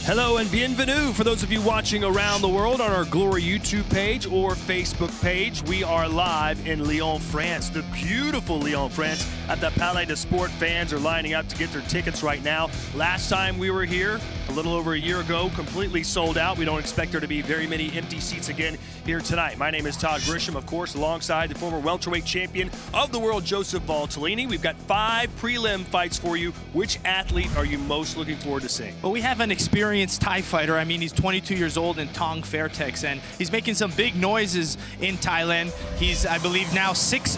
Hello and bienvenue for those of you watching around the world on our Glory YouTube page or Facebook page. We are live in Lyon, France, the beautiful Lyon, France, at the Palais de Sport. Fans are lining up to get their tickets right now. Last time we were here, a little over a year ago, completely sold out. We don't expect there to be very many empty seats again here tonight. My name is Todd Grisham, of course, alongside the former welterweight champion of the world, Joseph Valtellini. We've got 5 prelim fights for you. Which athlete are you most looking forward to seeing? Well, we have an experienced Thai fighter. I mean, he's 22 years old in Tong Fairtex, and he's making some big noises in Thailand. He's, I believe, now 6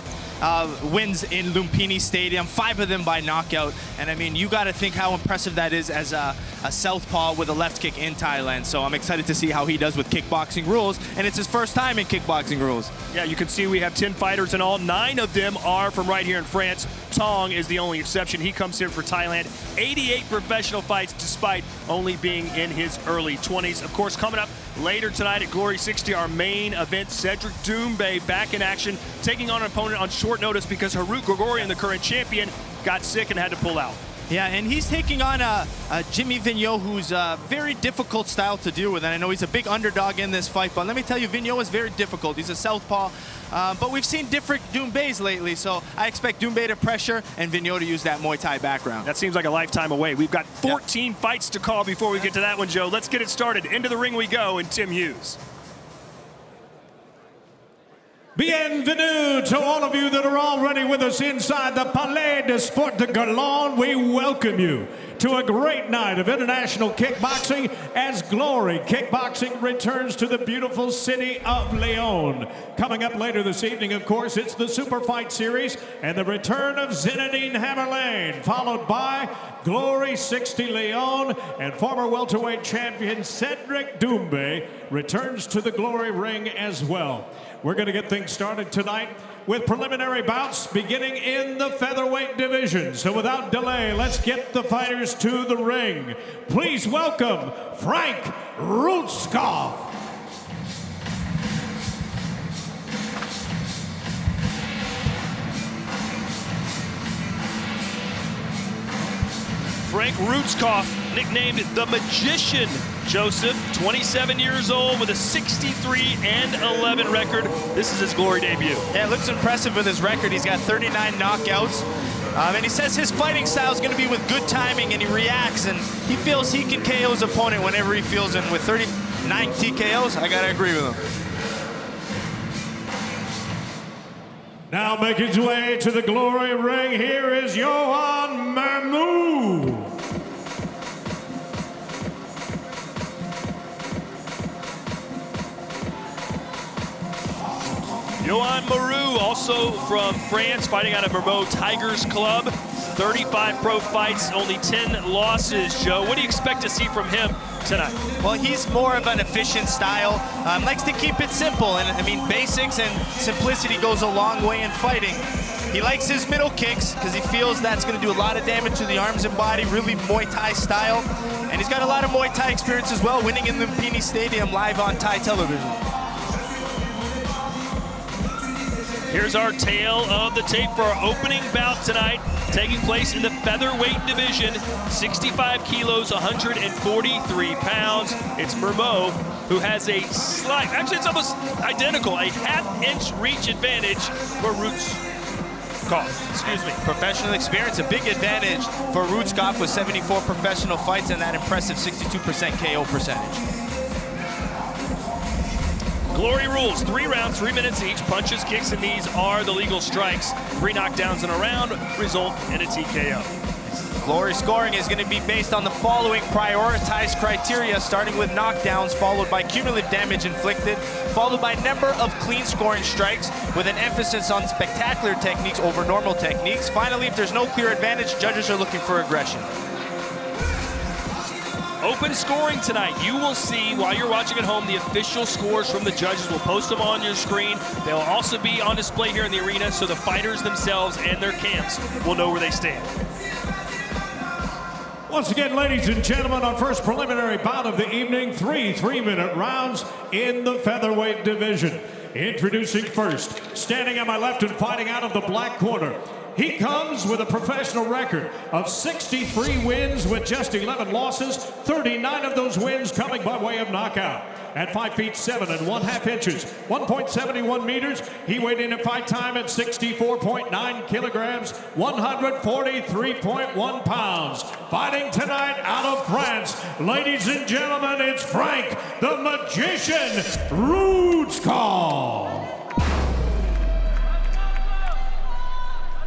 wins in Lumpini Stadium, 5 of them by knockout. And I mean, you got to think how impressive that is as a southpaw with a left kick in Thailand. So I'm excited to see how he does with kickboxing rules, and it's his first time in kickboxing rules. Yeah, you can see we have 10 fighters in all. 9 of them are from right here in France. Tong is the only exception. He comes here for Thailand. 88 professional fights despite only being in his early 20s. Of course, coming up later tonight at GLORY60, our main event, Cedric Doumbe back in action, taking on an opponent on short notice because Harut Grigorian, the current champion, got sick and had to pull out. Yeah, and he's taking on Jimmy Vienot, who's a very difficult style to deal with. And I know he's a big underdog in this fight, but let me tell you, Vienot is very difficult. He's a southpaw, but we've seen different Doumbes lately, so I expect Doumbe to pressure and Vienot to use that Muay Thai background. That seems like a lifetime away. We've got 14 fights to call before we get to that one, Joe. Let's get it started. Into the ring we go, and Tim Hughes. Bienvenue to all of you that are already with us inside the Palais de Sport de Lyon. We welcome you to a great night of international kickboxing as Glory Kickboxing returns to the beautiful city of Lyon. Coming up later this evening, of course, it's the SuperFight Series and the return of Zinedine Hammerlane, followed by GLORY60 Lyon, and former welterweight champion Cedric Doumbe returns to the Glory ring as well. We're going to get things started tonight with preliminary bouts beginning in the featherweight division. So without delay, let's get the fighters to the ring. Please welcome Frank Rutskov. Frank Rutskov, nicknamed the Magician. Joseph, 27 years old with a 63-11 record. This is his Glory debut. Yeah, it looks impressive with his record. He's got 39 knockouts. And he says his fighting style is going to be with good timing, and he reacts, and he feels he can KO his opponent whenever he feels him. With 39 TKOs, I got to agree with him. Now making his way to the Glory ring, here is Yohan Mahmoud. Yohan Mahmoud, also from France, fighting out of Mermoz Tigers Club. 35 pro fights, only 10 losses, Joe. What do you expect to see from him tonight? Well, he's more of an efficient style. Likes to keep it simple, and I mean, basics and simplicity goes a long way in fighting. He likes his middle kicks because he feels that's going to do a lot of damage to the arms and body, really Muay Thai style. And he's got a lot of Muay Thai experience as well, winning in Lumpini Stadium live on Thai television. Here's our tale of the tape for our opening bout tonight, taking place in the featherweight division, 65 kilos, 143 pounds. It's Mermoz, who has a slight, actually it's almost identical, a half-inch reach advantage for Rutskov. Excuse me. Professional experience, a big advantage for Rutskov with 74 professional fights and that impressive 62% KO percentage. Glory rules, 3 rounds, 3 minutes each. Punches, kicks, and knees are the legal strikes. 3 knockdowns in a round result in a TKO. Glory scoring is going to be based on the following prioritized criteria, starting with knockdowns, followed by cumulative damage inflicted, followed by number of clean scoring strikes, with an emphasis on spectacular techniques over normal techniques. Finally, if there's no clear advantage, judges are looking for aggression. Open scoring tonight. You will see, while you're watching at home, the official scores from the judges. We'll post them on your screen. They'll also be on display here in the arena, so the fighters themselves and their camps will know where they stand. Once again, ladies and gentlemen, our first preliminary bout of the evening, 3 3-minute rounds in the featherweight division. Introducing first, standing on my left and fighting out of the black corner, He comes with a professional record of 63 wins with just 11 losses, 39 of those wins coming by way of knockout. At 5 feet 7 1/2 inches, 1.71 meters, he weighed in at fight time at 64.9 kilograms, 143.1 pounds. Fighting tonight out of France, ladies and gentlemen, it's Frank the Magician Rutskov.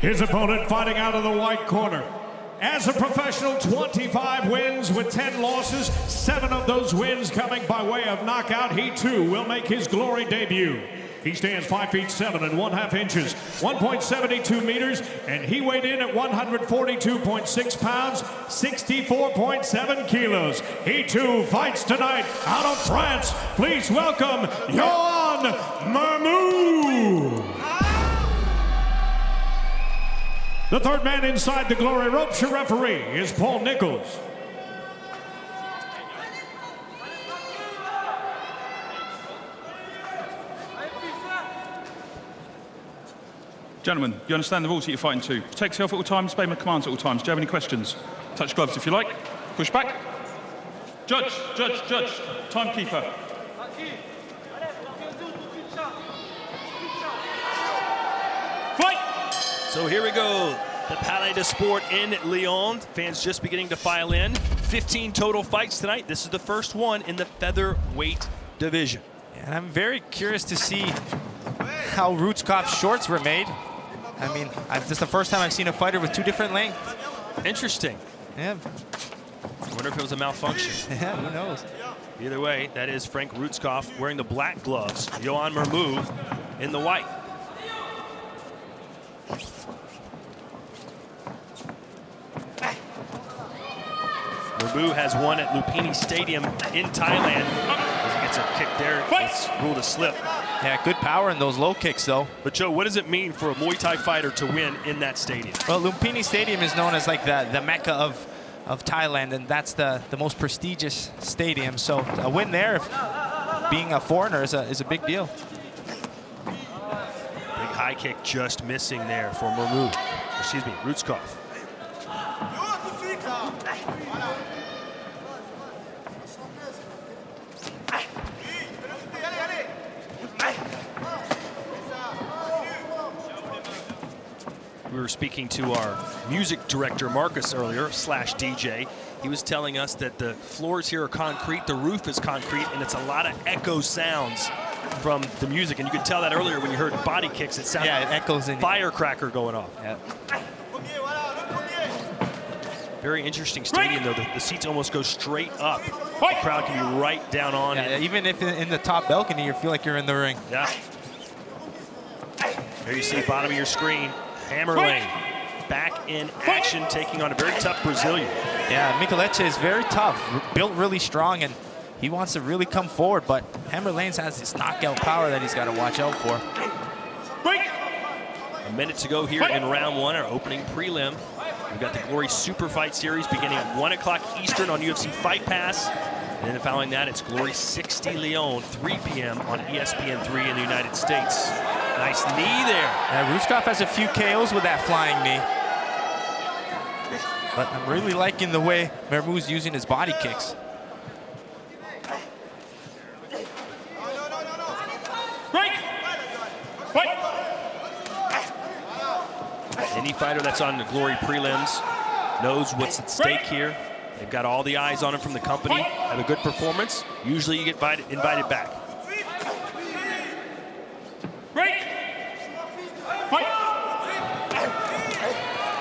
His opponent fighting out of the white corner. As a professional, 25 wins with 10 losses, 7 of those wins coming by way of knockout. He too will make his Glory debut. He stands 5 feet 7 1/2 inches, 1.72 meters, and he weighed in at 142.6 pounds, 64.7 kilos. He too fights tonight out of France. Please welcome Yohan Mermoud. The third man inside the Glory ropes, your referee, is Paul Nichols. Gentlemen, you understand the rules that you're fighting to. Protect yourself at all times, obey my commands at all times. Do you have any questions? Touch gloves if you like. Push back. Judge, timekeeper. Fight! So here we go. The Palais de Sport in Lyon. Fans just beginning to file in. 15 total fights tonight. This is the first one in the featherweight division. And I'm very curious to see how Rutskov's shorts were made. I mean, this is the first time I've seen a fighter with 2 different lengths. Interesting. Yeah. I wonder if it was a malfunction. Yeah, who knows? Either way, that is Frank Rutskov wearing the black gloves. Yohan Mermoud in the white. Mermoud has won at Lumpini Stadium in Thailand. As he gets a kick there, it's ruled a slip. Yeah, good power in those low kicks, though. But Joe, what does it mean for a Muay Thai fighter to win in that stadium? Well, Lumpini Stadium is known as like the Mecca of Thailand, and that's the most prestigious stadium. So a win there, being a foreigner, is a big deal. Big high kick just missing there for Mermoud. Excuse me, Rutskov. We were speaking to our music director, Marcus, earlier, /DJ. He was telling us that the floors here are concrete, the roof is concrete, and it's a lot of echo sounds from the music. And you could tell that earlier when you heard body kicks. It sounded like it echoes in firecracker going off. Yeah. Very interesting stadium, though. The seats almost go straight up. The crowd can be right down on it. Even if in the top balcony, you feel like you're in the ring. Yeah. There you see bottom of your screen. Hammerlane back in action, taking on a very tough Brazilian. Yeah, Micheleche is very tough, built really strong, and he wants to really come forward, but Hammerlane has this knockout power that he's got to watch out for. A minute to go here in round 1, our opening prelim. We've got the Glory SuperFight Series beginning at 1 o'clock Eastern on UFC Fight Pass. And then following that, it's GLORY60 Lyon, 3 p.m. on ESPN3 in the United States. Nice knee there. Yeah, Rutskov has a few KOs with that flying knee. But I'm really liking the way Mermoud's using his body kicks. Any fighter that's on the Glory prelims knows what's at stake here. They've got all the eyes on him from the company. Have a good performance. Usually you get invited back.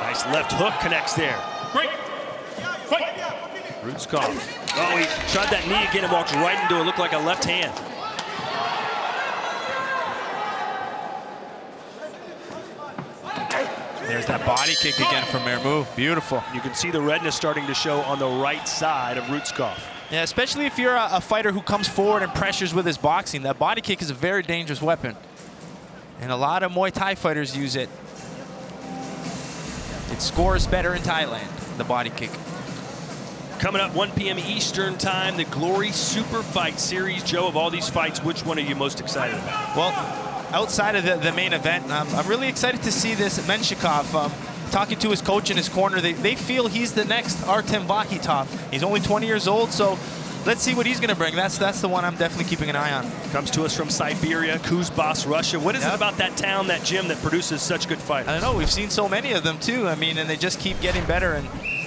Nice left hook connects there. Rutskov. Oh, he tried that knee again and walks right into it. Looked like a left hand. There's that body kick again from Mermoud. Beautiful. You can see the redness starting to show on the right side of Rutskov. Yeah, especially if you're a fighter who comes forward and pressures with his boxing. That body kick is a very dangerous weapon. And a lot of Muay Thai fighters use it. It scores better in Thailand, the body kick. Coming up 1 p.m. Eastern time, the Glory SuperFight Series. Joe, of all these fights, which one are you most excited about? Well, outside of the main event, I'm really excited to see this Menshikov. Talking to his coach in his corner, they feel he's the next Artem Vakhitov. He's only 20 years old, so let's see what he's going to bring. That's the one I'm definitely keeping an eye on. Comes to us from Siberia, Kuzbass, Russia. What is it about that town, that gym, that produces such good fighters? I don't know. We've seen so many of them, too. I mean, and they just keep getting better.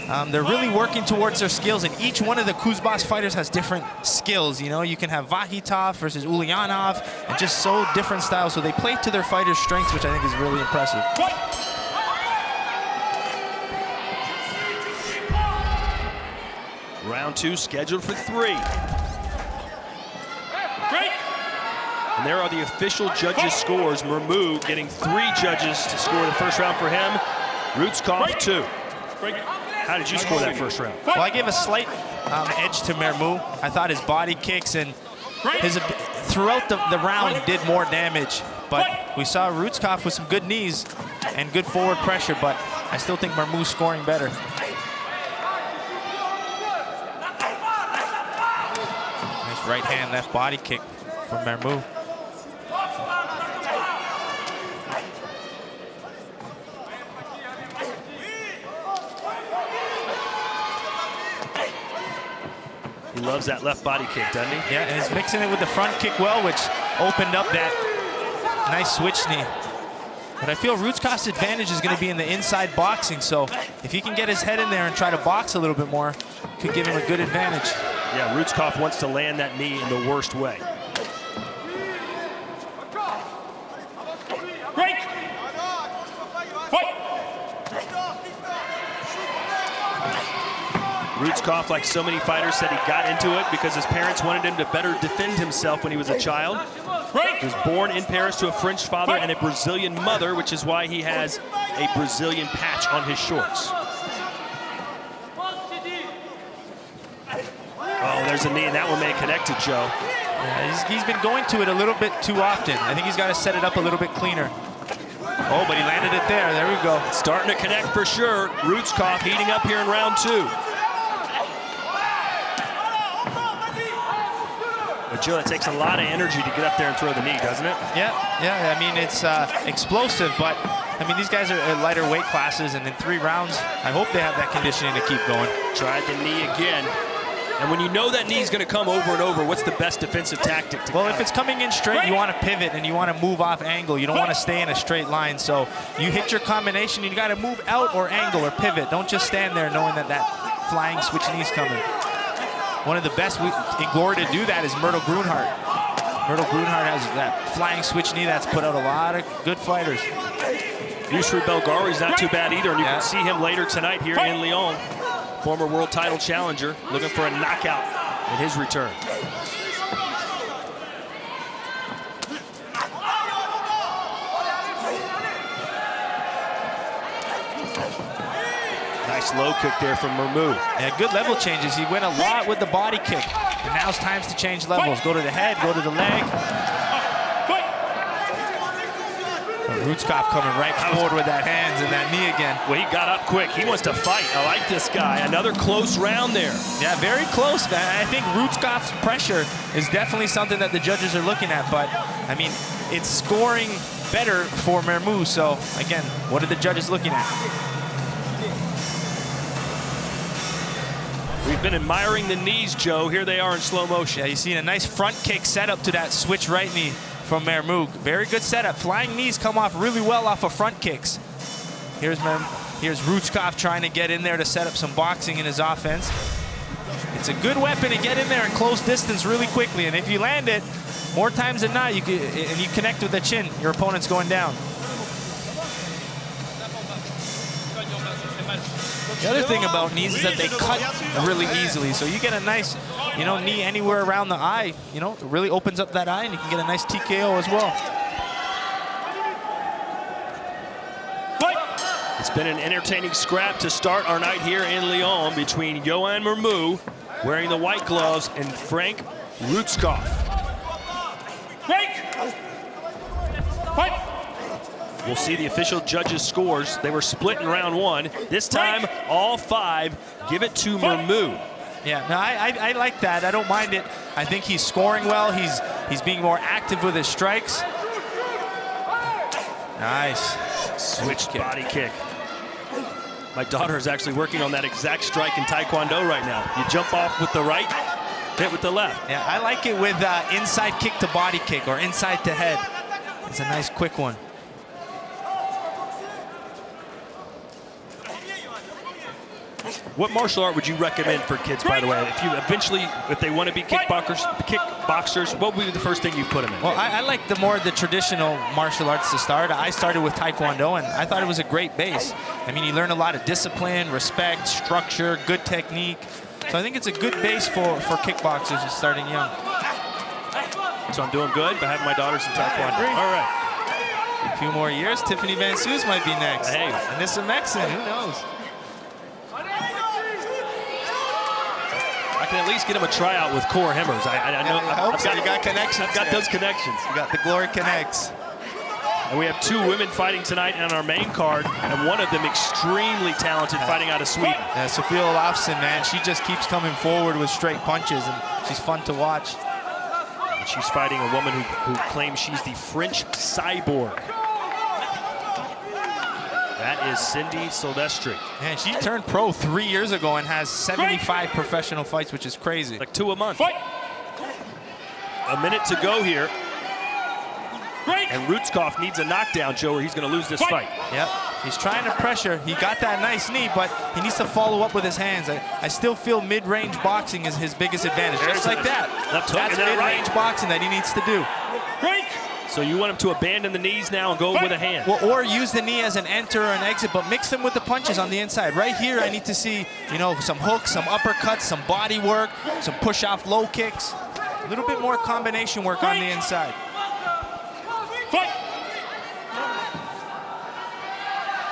And they're really working towards their skills. And each one of the Kuzbass fighters has different skills. You know, you can have Vakhitov versus Ulyanov, and just so different styles. So they play to their fighters' strengths, which I think is really impressive. Round 2 scheduled for 3. And there are the official judges' scores. Mermu getting 3 judges to score the first round for him. Rutskov 2. How did you score that first round? Well, I gave a slight edge to Mermu. I thought his body kicks and his throughout the round did more damage. But we saw Rutskov with some good knees and good forward pressure, but I still think Mermu's scoring better. Right hand, left body kick from Mermu. He loves that left body kick, doesn't he? Yeah, and he's mixing it with the front kick well, which opened up that nice switch knee. But I feel Rutskov's advantage is going to be in the inside boxing, so if he can get his head in there and try to box a little bit more, could give him a good advantage. Yeah, Rutskov wants to land that knee in the worst way. Break! Fight! Rutskov, like so many fighters, said he got into it because his parents wanted him to better defend himself when he was a child. He was born in Paris to a French father and a Brazilian mother, which is why he has a Brazilian patch on his shorts. Oh, there's a knee, and that one may have connected, Joe. Yeah, he's been going to it a little bit too often. I think he's got to set it up a little bit cleaner. Oh, but he landed it there. There we go. It's starting to connect for sure. Rutskov heating up here in round 2. But Joe, it takes a lot of energy to get up there and throw the knee, doesn't it? Yeah. I mean, it's explosive, but I mean, these guys are at lighter weight classes, and in 3 rounds, I hope they have that conditioning to keep going. Tried the knee again. And when you know that knee's going to come over and over, what's the best defensive tactic? Well, if it's coming in straight, you want to pivot and you want to move off angle. You don't want to stay in a straight line. So you hit your combination, you got to move out or angle or pivot. Don't just stand there knowing that flying switch knee's coming. One of the best in Glory to do that is Myrtle Grunhart. Myrtle Grunhart has that flying switch knee that's put out a lot of good fighters. Yusri Belgari's not too bad either, and you can see him later tonight here in Lyon. Former world title challenger, looking for a knockout in his return. Nice low kick there from Mermu. Yeah, good level changes. He went a lot with the body kick. And now it's time to change levels. Go to the head, go to the leg. Rutskov coming right forward with that hands and that knee again. Well, he got up quick. He wants to fight. I like this guy. Another close round there. Yeah, very close. I think Rutskov's pressure is definitely something that the judges are looking at. But, I mean, it's scoring better for Mermu. So, again, what are the judges looking at? We've been admiring the knees, Joe. Here they are in slow motion. Yeah, you see a nice front kick setup to that switch right knee from Mermu. Very good setup. Flying knees come off really well off of front kicks. Here's Rutskov trying to get in there to set up some boxing in his offense. It's a good weapon to get in there and close distance really quickly. And if you land it, more times than not, and you connect with the chin, your opponent's going down. The other thing about knees is that they cut really easily. So you get a nice, knee anywhere around the eye. It really opens up that eye, and you can get a nice TKO as well. It's been an entertaining scrap to start our night here in Lyon between Yohan Mermu, wearing the white gloves, and Frank Rutskov. We'll see the official judges' scores. They were split in round 1. This time, all 5 give it to Mermu. Yeah, no, I like that. I don't mind it. I think he's scoring well. He's being more active with his strikes. Nice. Switch body kick. My daughter is actually working on that exact strike in Taekwondo right now. You jump off with the right, hit with the left. Yeah, I like it with inside kick to body kick or inside to head. It's a nice quick one. What martial art would you recommend for kids, by the way? If you eventually, if they want to be kickboxers, what would be the first thing you put them in? Well, I like the traditional martial arts to start. I started with Taekwondo, and I thought it was a great base. I mean, you learn a lot of discipline, respect, structure, good technique. So I think it's a good base for kickboxers who's starting young. So I'm doing good by having my daughters in Taekwondo. All right. A few more years, Tiffany Van Soos might be next. Hey. And this is Mexican, who knows? I can at least get him a tryout with Core Hemmers. I know I've got, you got connections. I've got those connections. You got the Glory Connects. And we have 2 women fighting tonight on our main card, and one of them extremely talented fighting out of Sweden. Yeah, Sophia Olafsson, man, she just keeps coming forward with straight punches, and she's fun to watch. And she's fighting a woman who claims she's the French cyborg. That is Cindy Silvestri. Man, she turned pro 3 years ago and has 75 professional fights, which is crazy. Like 2 a month. Fight. A minute to go here. And Rutskov needs a knockdown, Joe, or he's going to lose this fight. Yep, he's trying to pressure. He got that nice knee, but he needs to follow up with his hands. I still feel mid-range boxing is his biggest advantage. Just like that. Left hook. That's mid-range boxing that he needs to do. So you want him to abandon the knees now and go with a hand. Well, or use the knee as an enter or an exit, but mix them with the punches on the inside. Right here, I need to see, you know, some hooks, some uppercuts, some body work, some push-off low kicks. A little bit more combination work on the inside.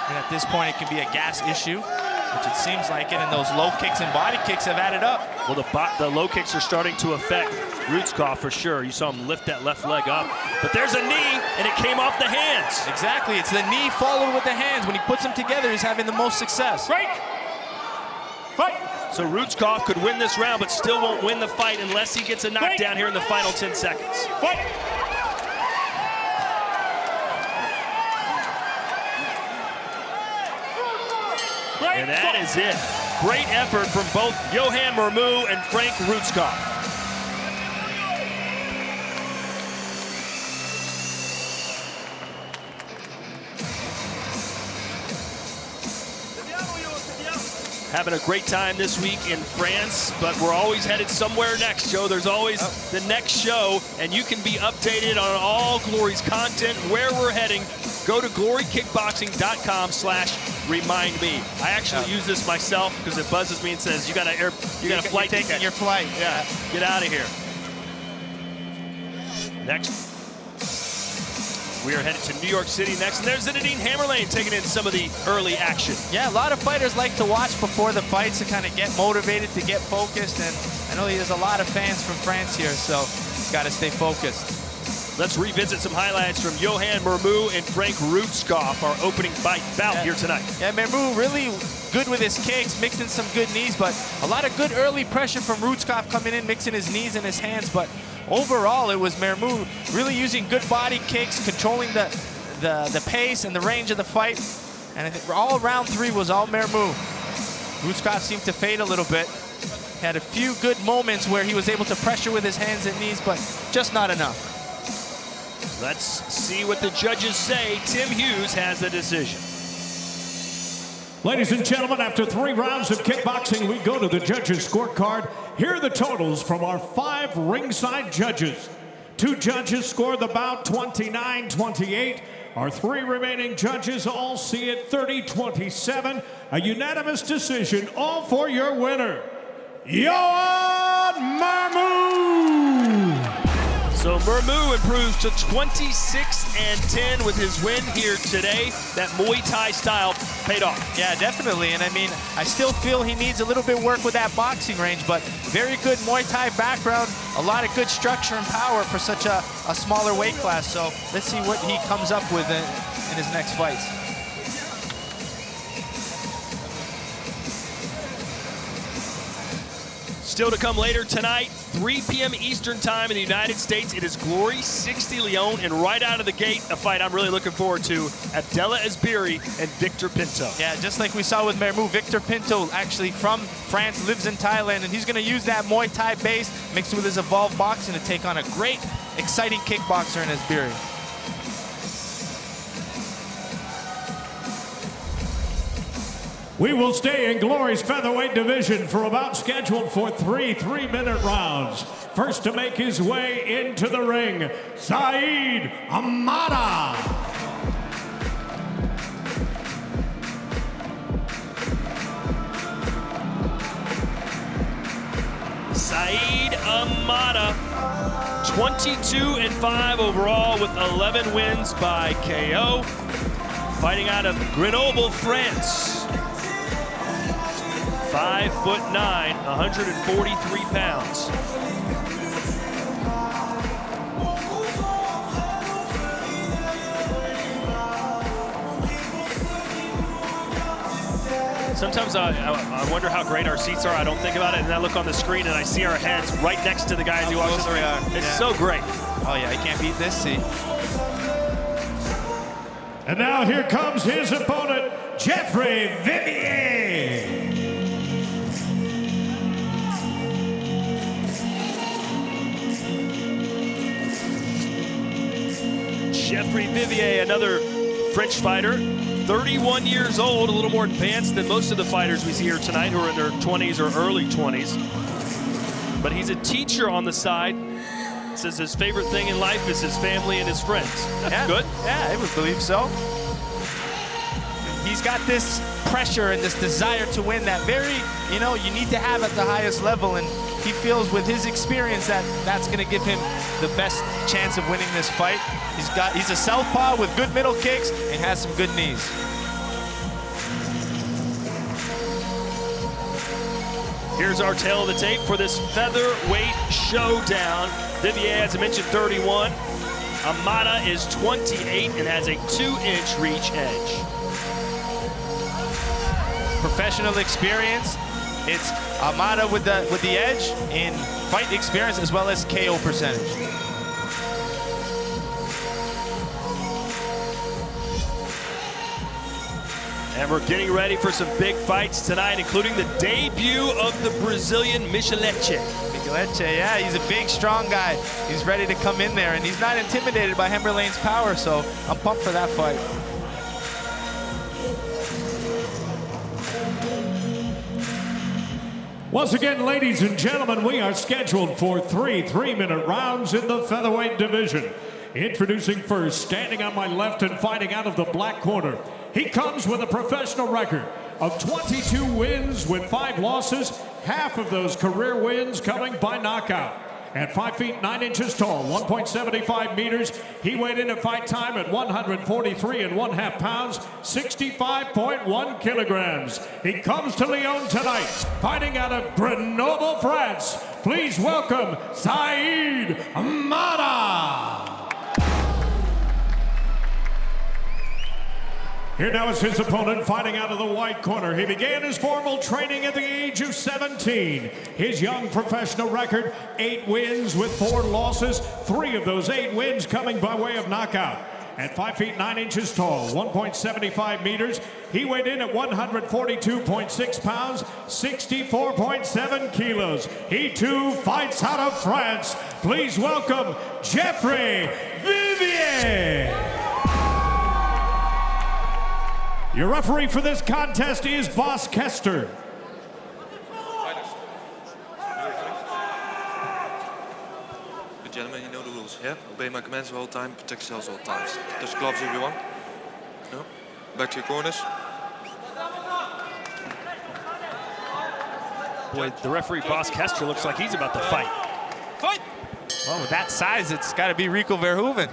And at this point, it can be a gas issue, which it seems like it, and those low kicks and body kicks have added up. Well, the low kicks are starting to affect Rutskov for sure. You saw him lift that left leg up. But there's a knee, and it came off the hands. Exactly. It's the knee followed with the hands. When he puts them together, he's having the most success. Fight! So Rutskov could win this round, but still won't win the fight unless he gets a knockdown here in the final 10 seconds. Fight! And that is it. Great effort from both Johan Mermu and Frank Rutskov. Having a great time this week in France, but we're always headed somewhere next, Joe. There's always the next show, and you can be updated on all Glory's content, where we're heading. Go to glorykickboxing.com/remind me. I actually use this myself because it buzzes me and says, you got a flight ticket. Taking your flight. Yeah, get out of here. Next, we are headed to New York City next, and there's Zinedine Hammerlane taking in some of the early action. Yeah, a lot of fighters like to watch before the fights to kind of get motivated, to get focused, and I know there's a lot of fans from France here, so got to stay focused. Let's revisit some highlights from Johan Mermu and Frank Rutskov, our opening bout here tonight. Yeah, Mermu really good with his kicks, mixing some good knees, but a lot of good early pressure from Rutskov coming in, mixing his knees and his hands, but overall, it was Mermu really using good body kicks, controlling the pace and the range of the fight. And I think all round 3 was all Mermu. Rutskov seemed to fade a little bit. Had a few good moments where he was able to pressure with his hands and knees, but just not enough. Let's see what the judges say. Tim Hughes has the decision. Ladies and gentlemen, after 3 rounds of kickboxing, we go to the judges' scorecard. Here are the totals from our 5 ringside judges. 2 judges scored the bout 29-28. Our 3 remaining judges all see it 30-27. A unanimous decision, all for your winner, Johan Mermu. So Mermu improves to 26-10 with his win here today. That Muay Thai style paid off. Yeah, definitely. And I mean, I still feel he needs a little bit of work with that boxing range, but very good Muay Thai background, a lot of good structure and power for such a smaller weight class. So let's see what he comes up with in his next fights. Still to come later tonight, 3 p.m. Eastern time in the United States, it is GLORY60 Lyon, and right out of the gate, a fight I'm really looking forward to, Abdallah Asbiri and Victor Pinto. Yeah, just like we saw with Mermoud, Victor Pinto, actually from France, lives in Thailand, and he's going to use that Muay Thai base mixed with his evolved boxing to take on a great, exciting kickboxer in Asbiri. We will stay in Glory's featherweight division for about scheduled for 3 3-minute rounds. First to make his way into the ring, Saeed Amada. Saeed Amada, 22-5 overall with 11 wins by KO. Fighting out of Grenoble, France. 5'9", 143 pounds. Sometimes I wonder how great our seats are. I don't think about it, and I look on the screen and I see our heads right next to the guys who walk in the ring. It's so great. Oh yeah, you can't beat this seat. And now here comes his opponent, Jeffrey Vivier. Jeffrey Vivier, another French fighter, 31 years old, a little more advanced than most of the fighters we see here tonight who are in their 20s or early 20s. But he's a teacher on the side. Says his favorite thing in life is his family and his friends. That's good. Yeah, I would believe so. He's got this pressure and this desire to win that you need to have at the highest level, and he feels with his experience that that's going to give him the best chance of winning this fight. He's a southpaw with good middle kicks and has some good knees. Here's our tail of the tape for this featherweight showdown. Vivier, as I mentioned, 31. Amada is 28 and has a 2-inch reach edge. Professional experience. It's Amada with the edge in fight experience as well as KO percentage. And we're getting ready for some big fights tonight, including the debut of the Brazilian Micheleche. Micheleche, yeah, he's a big, strong guy. He's ready to come in there, and he's not intimidated by Hemberlane's power, so I'm pumped for that fight. Once again, ladies and gentlemen, we are scheduled for 3 3-minute rounds in the featherweight division. Introducing first, standing on my left and fighting out of the black corner. He comes with a professional record of 22 wins with 5 losses, half of those career wins coming by knockout. At 5 feet 9 inches tall, 1.75 meters, he weighed in at fight time at 143 1/2 pounds, 65.1 kilograms. He comes to Lyon tonight, fighting out of Grenoble, France. Please welcome Saeed Amada. Here now is his opponent fighting out of the white corner. He began his formal training at the age of 17. His young professional record, 8 wins with 4 losses, 3 of those 8 wins coming by way of knockout. At 5 feet 9 inches tall, 1.75 meters, he weighed in at 142.6 pounds, 64.7 kilos. He too fights out of France. Please welcome Jeffrey Vivier. Your referee for this contest is Boss Kester. Good gentlemen, you know the rules, yeah? Obey my commands all the time, protect yourselves all the times. Touch the gloves if you want. No? Back to your corners. Boy, the referee, Boss Kester, looks like he's about to fight. Fight! Well, with that size, it's got to be Rico Verhoeven.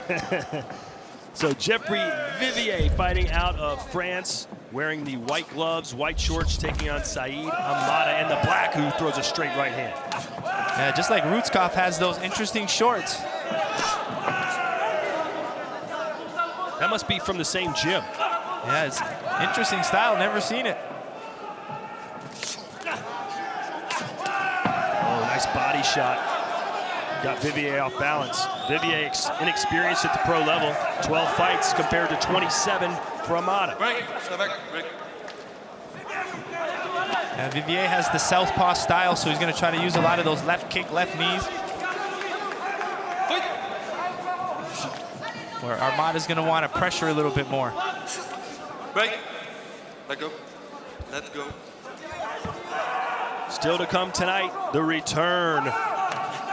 So Jeffrey Vivier fighting out of France, wearing the white gloves, white shorts, taking on Saeed Amada in the black, who throws a straight right hand. Yeah, just like Rutskopf has those interesting shorts. That must be from the same gym. Yeah, it's interesting style, never seen it. Oh, shot. Got Vivier off balance. Vivier inexperienced at the pro level. 12 fights compared to 27 for Amada. Break. Step back. Break. And Vivier has the southpaw style, so he's going to try to use a lot of those left kick, left knees. Where Armada's going to want to pressure a little bit more. Break. Let go. Let go. Still to come tonight, the return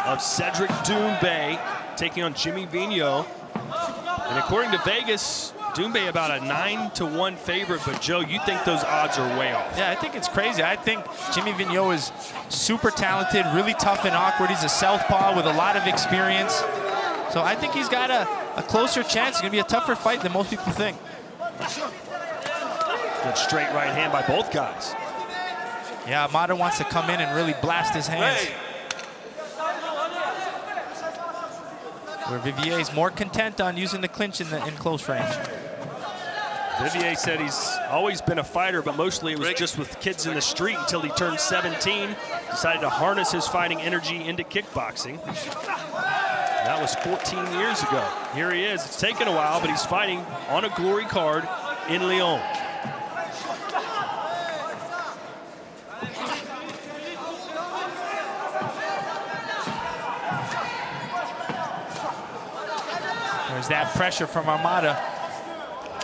of Cedric Doumbe taking on Jimmy Vienot. And according to Vegas, Doumbe about a 9-1 favorite, but Joe, you think those odds are way off? Yeah, I think it's crazy. I think Jimmy Vienot is super talented, really tough and awkward. He's a southpaw with a lot of experience. So I think he's got a closer chance. It's going to be a tougher fight than most people think. Good straight right hand by both guys. Yeah, Amada wants to come in and really blast his hands. Hey. Where Vivier is more content on using the clinch in close range. Vivier said he's always been a fighter, but mostly it was just with kids in the street until he turned 17. Decided to harness his fighting energy into kickboxing. That was 14 years ago. Here he is. It's taken a while, but he's fighting on a Glory card in Lyon. There's that pressure from Armada.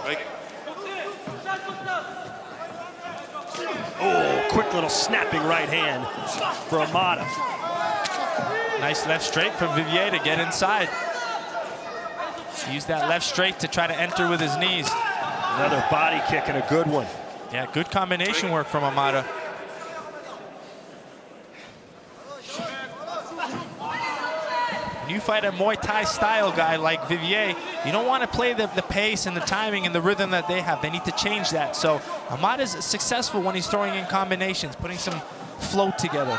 Break. Oh, quick little snapping right hand for Amada. Nice left straight from Vivier to get inside. Use that left straight to try to enter with his knees. Another body kick and a good one. Yeah, good combination work from Amada. When you fight a Muay Thai style guy like Vivier, you don't want to play the pace and the timing and the rhythm that they have. They need to change that. So Amada's successful when he's throwing in combinations, putting some flow together.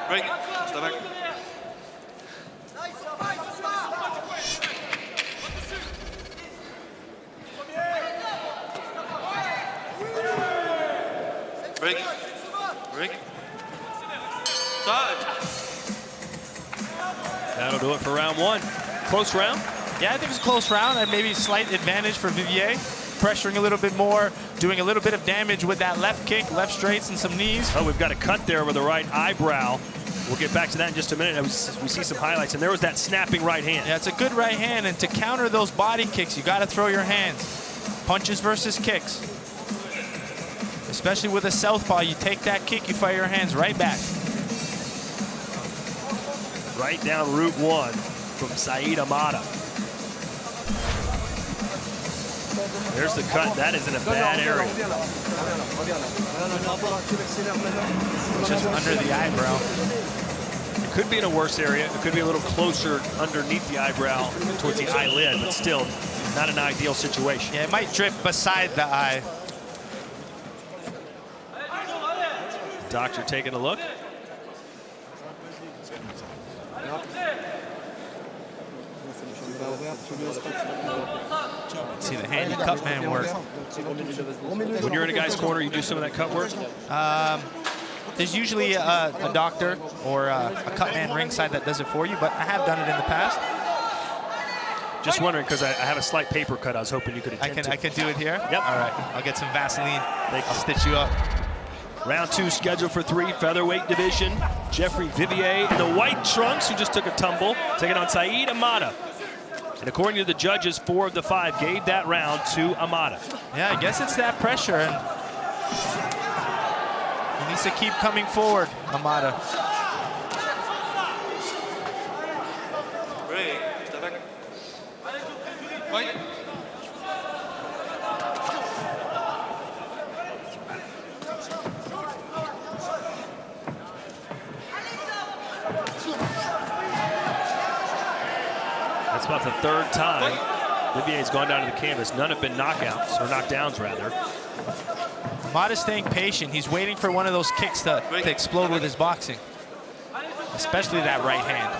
Break. Step back. Break. Break. Time. That'll do it for round one. Close round? Yeah, I think it's a close round and maybe a slight advantage for Vivier. Pressuring a little bit more, doing a little bit of damage with that left kick, left straights, and some knees. Oh, we've got a cut there with the right eyebrow. We'll get back to that in just a minute. We see some highlights, and there was that snapping right hand. Yeah, it's a good right hand, and to counter those body kicks, you got to throw your hands. Punches versus kicks. Especially with a southpaw, you take that kick, you fire your hands right back. Right down Route 1 from Saeed Amada. There's the cut. That is in a bad area. Just under the eyebrow. It could be in a worse area. It could be a little closer underneath the eyebrow towards the eyelid, but still not an ideal situation. Yeah, it might drip beside the eye. Doctor taking a look. See the handy cut man work. When you're in a guy's corner, you do some of that cut work? There's usually a doctor or a cut man ringside that does it for you, but I have done it in the past. Just wondering, because I have a slight paper cut. I was hoping you could attend to. I can do it here? Yep. All right, I'll get some Vaseline. I'll stitch you up. Round two scheduled for 3, featherweight division. Jeffrey Vivier in the white trunks, who just took a tumble, taking on Saeed Amada. And according to the judges, 4 of the 5 gave that round to Amada. Yeah, I guess it's that pressure, and he needs to keep coming forward, Amada. Break. Step back. Fight. That's about the 3rd time Vivier's gone down to the canvas. None have been knockouts, or knockdowns rather. Amada's staying patient. He's waiting for one of those kicks to explode with his boxing, especially that right hand.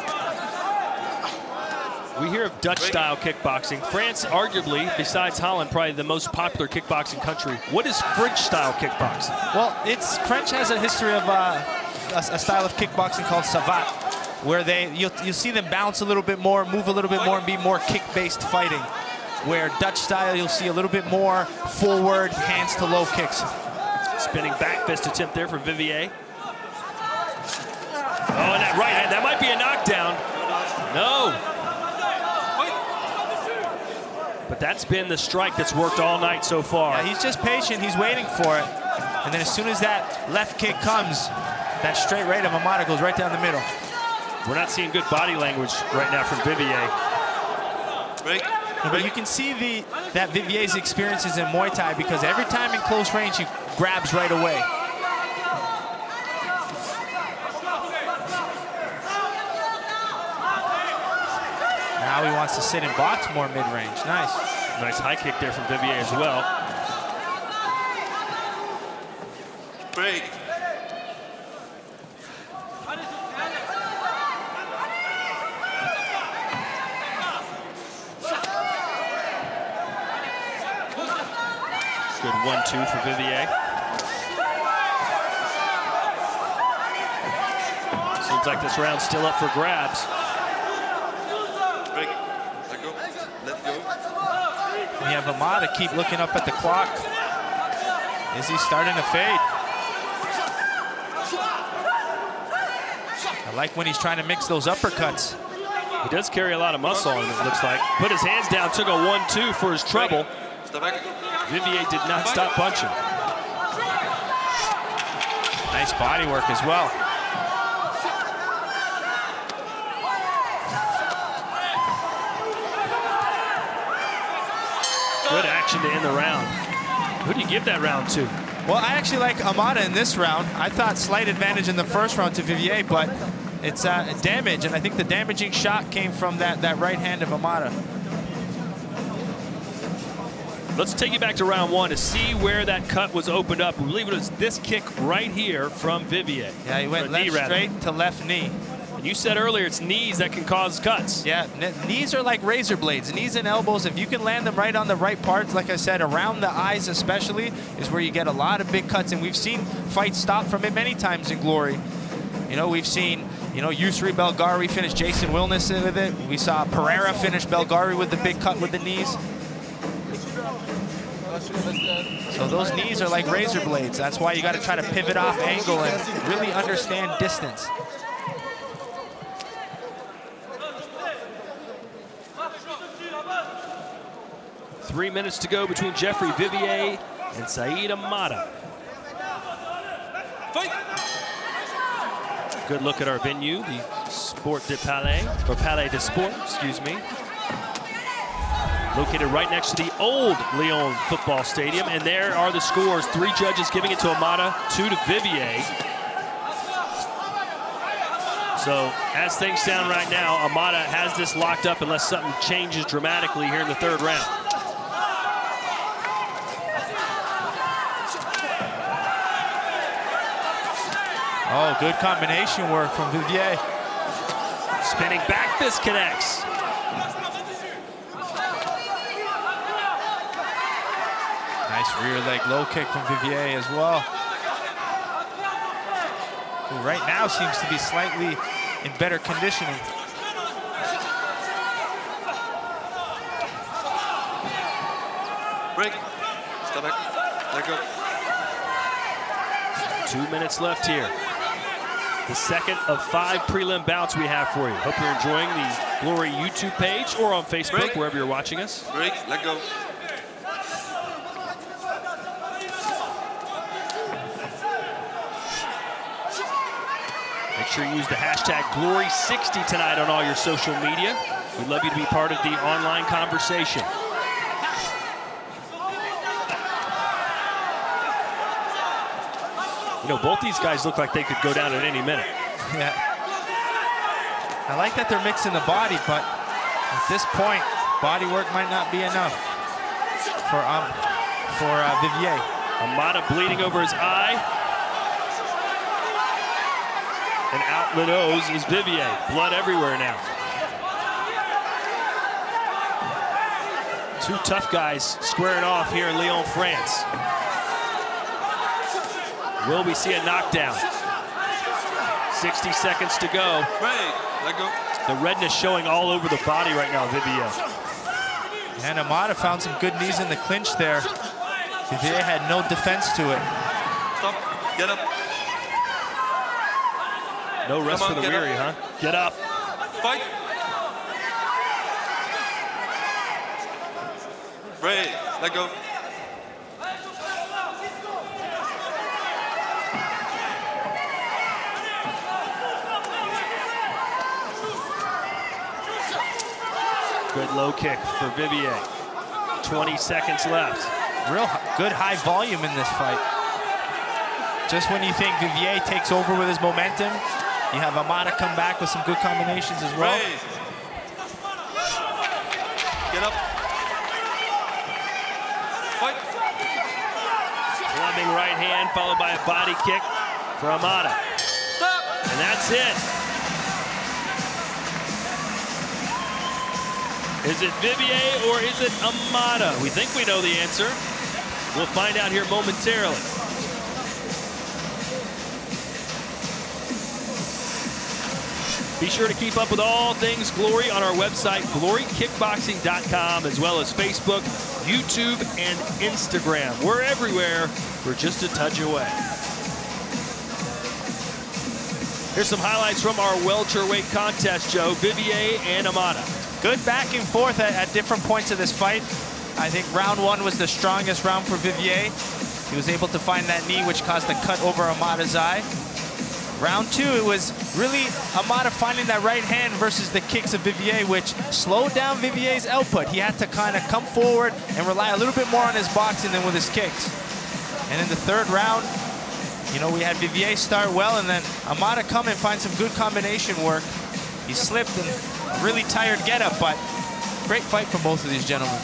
We hear of Dutch-style kickboxing. France, arguably, besides Holland, probably the most popular kickboxing country. What is French-style kickboxing? Well, French has a history of a style of kickboxing called savate, where you'll see them bounce a little bit more, move a little bit more, and be more kick-based fighting. Where Dutch style, you'll see a little bit more forward, hands to low kicks. Spinning back fist attempt there for Vivier. Oh, and that right hand, that might be a knockdown. No. But that's been the strike that's worked all night so far. Yeah, he's just patient, he's waiting for it. And then as soon as that left kick comes, that straight right of Amada goes right down the middle. We're not seeing good body language right now from Vivier. Break. But you can see that Vivier's experiences in Muay Thai, because every time in close range, he grabs right away. Now he wants to sit and box more mid-range. Nice. Nice high kick there from Vivier as well. Break. Good 1-2 for Vivier. Seems like this round's still up for grabs. Break. Let go. Let go. We have Amada keep looking up at the clock. Is he starting to fade? I like when he's trying to mix those uppercuts. He does carry a lot of muscle on him, it looks like. Put his hands down, took a 1-2 for his treble. Step back. Vivier did not stop punching. Nice body work as well. Good action to end the round. Who do you give that round to? Well, I actually like Amada in this round. I thought slight advantage in the first round to Vivier, but it's damage, and I think the damaging shot came from that right hand of Amada. Let's take you back to round one to see where that cut was opened up. We believe it was this kick right here from Vivier. Yeah, he went left straight to left knee. And you said earlier it's knees that can cause cuts. Yeah, knees are like razor blades. Knees and elbows, if you can land them right on the right parts, like I said, around the eyes especially, is where you get a lot of big cuts. And we've seen fights stop from it many times in Glory. You know, we've seen, Yusri Belgari finish Jason Wilness with it. We saw Pereira finish Belgari with the big cut with the knees. So those knees are like razor blades. That's why you got to try to pivot off angle and really understand distance. Three minutes to go between Jeffrey Vivier and Saeed Amada. Fight. Good look at our venue, the Sport de Palais, or Palais de Sport, excuse me. Located right next to the old Lyon football stadium. And there are the scores. 3 judges giving it to Amada, 2 to Vivier. So as things stand right now, Amada has this locked up unless something changes dramatically here in the third round. Oh, good combination work from Vivier. Spinning back fist connects. Nice rear leg low kick from Vivier as well. Who right now seems to be slightly in better conditioning. Break. Step back. Let go. 2 minutes left here. The second of 5 prelim bouts we have for you. Hope you're enjoying the Glory YouTube page or on Facebook, Break. wherever you're watching us. Break. Let go. Make sure you use the hashtag GLORY60 tonight on all your social media. We'd love you to be part of the online conversation. Both these guys look like they could go down at any minute. Yeah. I like that they're mixing the body, but at this point, body work might not be enough for Vivier. Amada bleeding over his eye. And out the nose is Vivier. Blood everywhere now. Two tough guys squaring off here in Lyon, France. Will we see a knockdown? 60 seconds to go. Right, let go. The redness showing all over the body right now, Vivier. And Amada found some good knees in the clinch there. Vivier had no defense to it. Stop, get up. No rest Come on, for the weary, huh? Get up. Fight. Right, let go. Good low kick for Vivier. 20 seconds left. Real good high volume in this fight. Just when you think Vivier takes over with his momentum, you have Amada come back with some good combinations as well. Right. Get up. Fight. Clubbing right hand followed by a body kick for Amada. Stop. And that's it. Is it Vivier or is it Amada? We think we know the answer. We'll find out here momentarily. Be sure to keep up with all things Glory on our website, glorykickboxing.com, as well as Facebook, YouTube, and Instagram. We're everywhere. We're just a touch away. Here's some highlights from our welterweight contest, Joe. Vivier and Amada. Good back and forth at different points of this fight. I think round one was the strongest round for Vivier. He was able to find that knee, which caused a cut over Amada's eye. Round two, it was really Amada finding that right hand versus the kicks of Vivier, which slowed down Vivier's output. He had to kind of come forward and rely a little bit more on his boxing than with his kicks. And in the third round, you know, we had Vivier start well, and then Amada come and find some good combination work. He slipped and a really tired getup, but great fight from both of these gentlemen.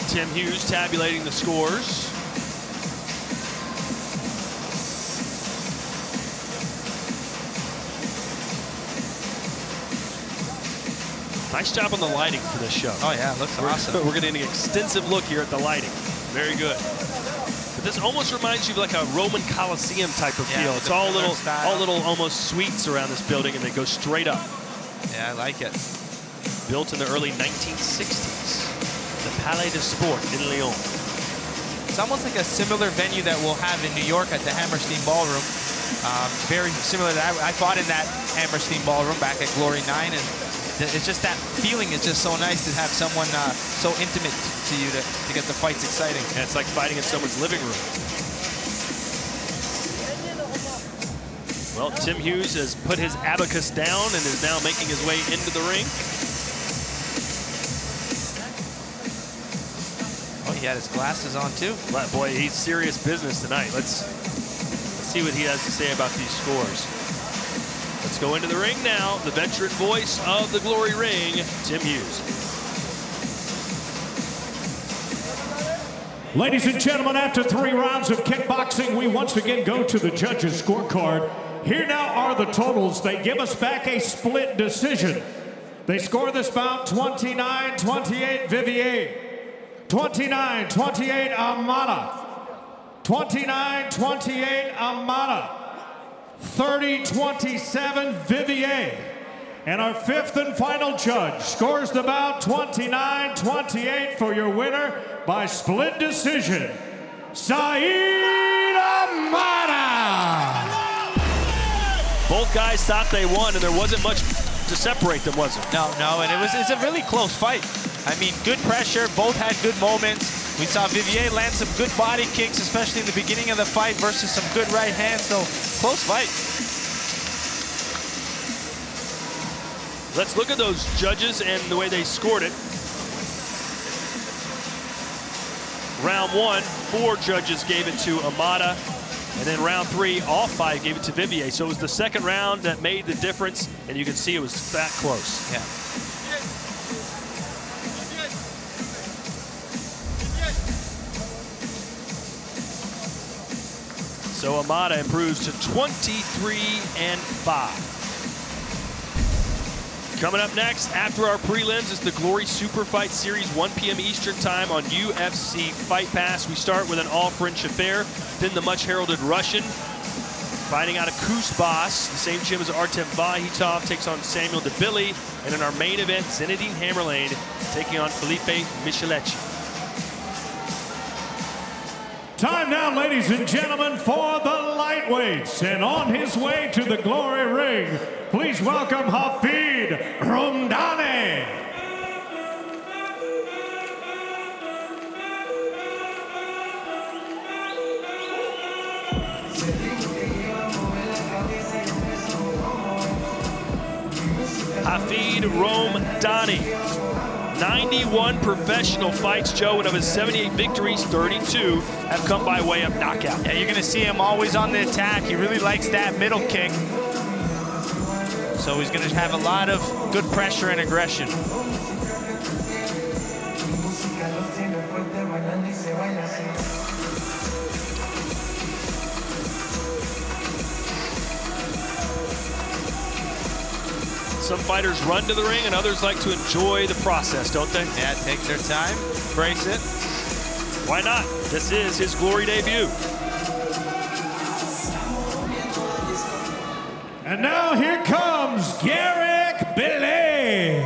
Tim Hughes tabulating the scores. Nice job on the lighting for this show. Oh yeah, it looks awesome. We're getting an extensive look here at the lighting. Very good. But this almost reminds you of like a Roman Coliseum type of feel. It's all little almost suites around this building, and they go straight up. Yeah, I like it. Built in the early 1960s. The Palais de Sport in Lyon. It's almost like a similar venue that we'll have in New York at the Hammerstein Ballroom. Very similar to that. I fought in that Hammerstein Ballroom back at Glory 9, and it's just that feeling is just so nice to have someone so intimate to you to get the fights exciting. And it's like fighting in someone's living room. Well, Tim Hughes has put his abacus down and is now making his way into the ring. Oh, he had his glasses on too. Boy, he's serious business tonight. Let's see what he has to say about these scores. Let's go into the ring now. The veteran voice of the Glory ring, Tim Hughes. Ladies and gentlemen, after 3 rounds of kickboxing, we once again go to the judges' scorecard. Here now are the totals. They give us back a split decision. They score this bout 29-28 Vivier, 29-28 Amada, 29-28 Amada, 30-27 Vivier. And our 5th and final judge scores the bout 29-28 for your winner by split decision, Saeed Amada. Both guys thought they won, and there wasn't much to separate them, was there? No, and it's a really close fight. I mean, good pressure, both had good moments. We saw Vivier land some good body kicks, especially in the beginning of the fight, versus some good right hands, so close fight. Let's look at those judges and the way they scored it. Round 1, 4 judges gave it to Amada. And then round 3, all 5 gave it to Vivier. So it was the second round that made the difference, and you can see it was that close. Yeah. So Amada improves to 23-5. Coming up next, after our prelims, is the GLORY60 SuperFight Series, 1 p.m. Eastern Time on UFC Fight Pass. We start with an all-French affair, then the much-heralded Russian, fighting out of Kuzbass, the same gym as Artem Vahitov, takes on Samuel Doumbe, and in our main event, Zinedine Hammerlane taking on Felipe Micheletti. Time now, ladies and gentlemen, for the lightweights. And on his way to the glory ring, please welcome Hafid Romdani. Hafid Romdani. 91 professional fights, Joe, and of his 78 victories, 32 have come by way of knockout. Yeah, you're going to see him always on the attack. He really likes that middle kick. So he's going to have a lot of good pressure and aggression. Some fighters run to the ring and others like to enjoy the process, don't they? Yeah, take their time, embrace it. Why not? This is his glory debut. And now here comes Garrick Billy.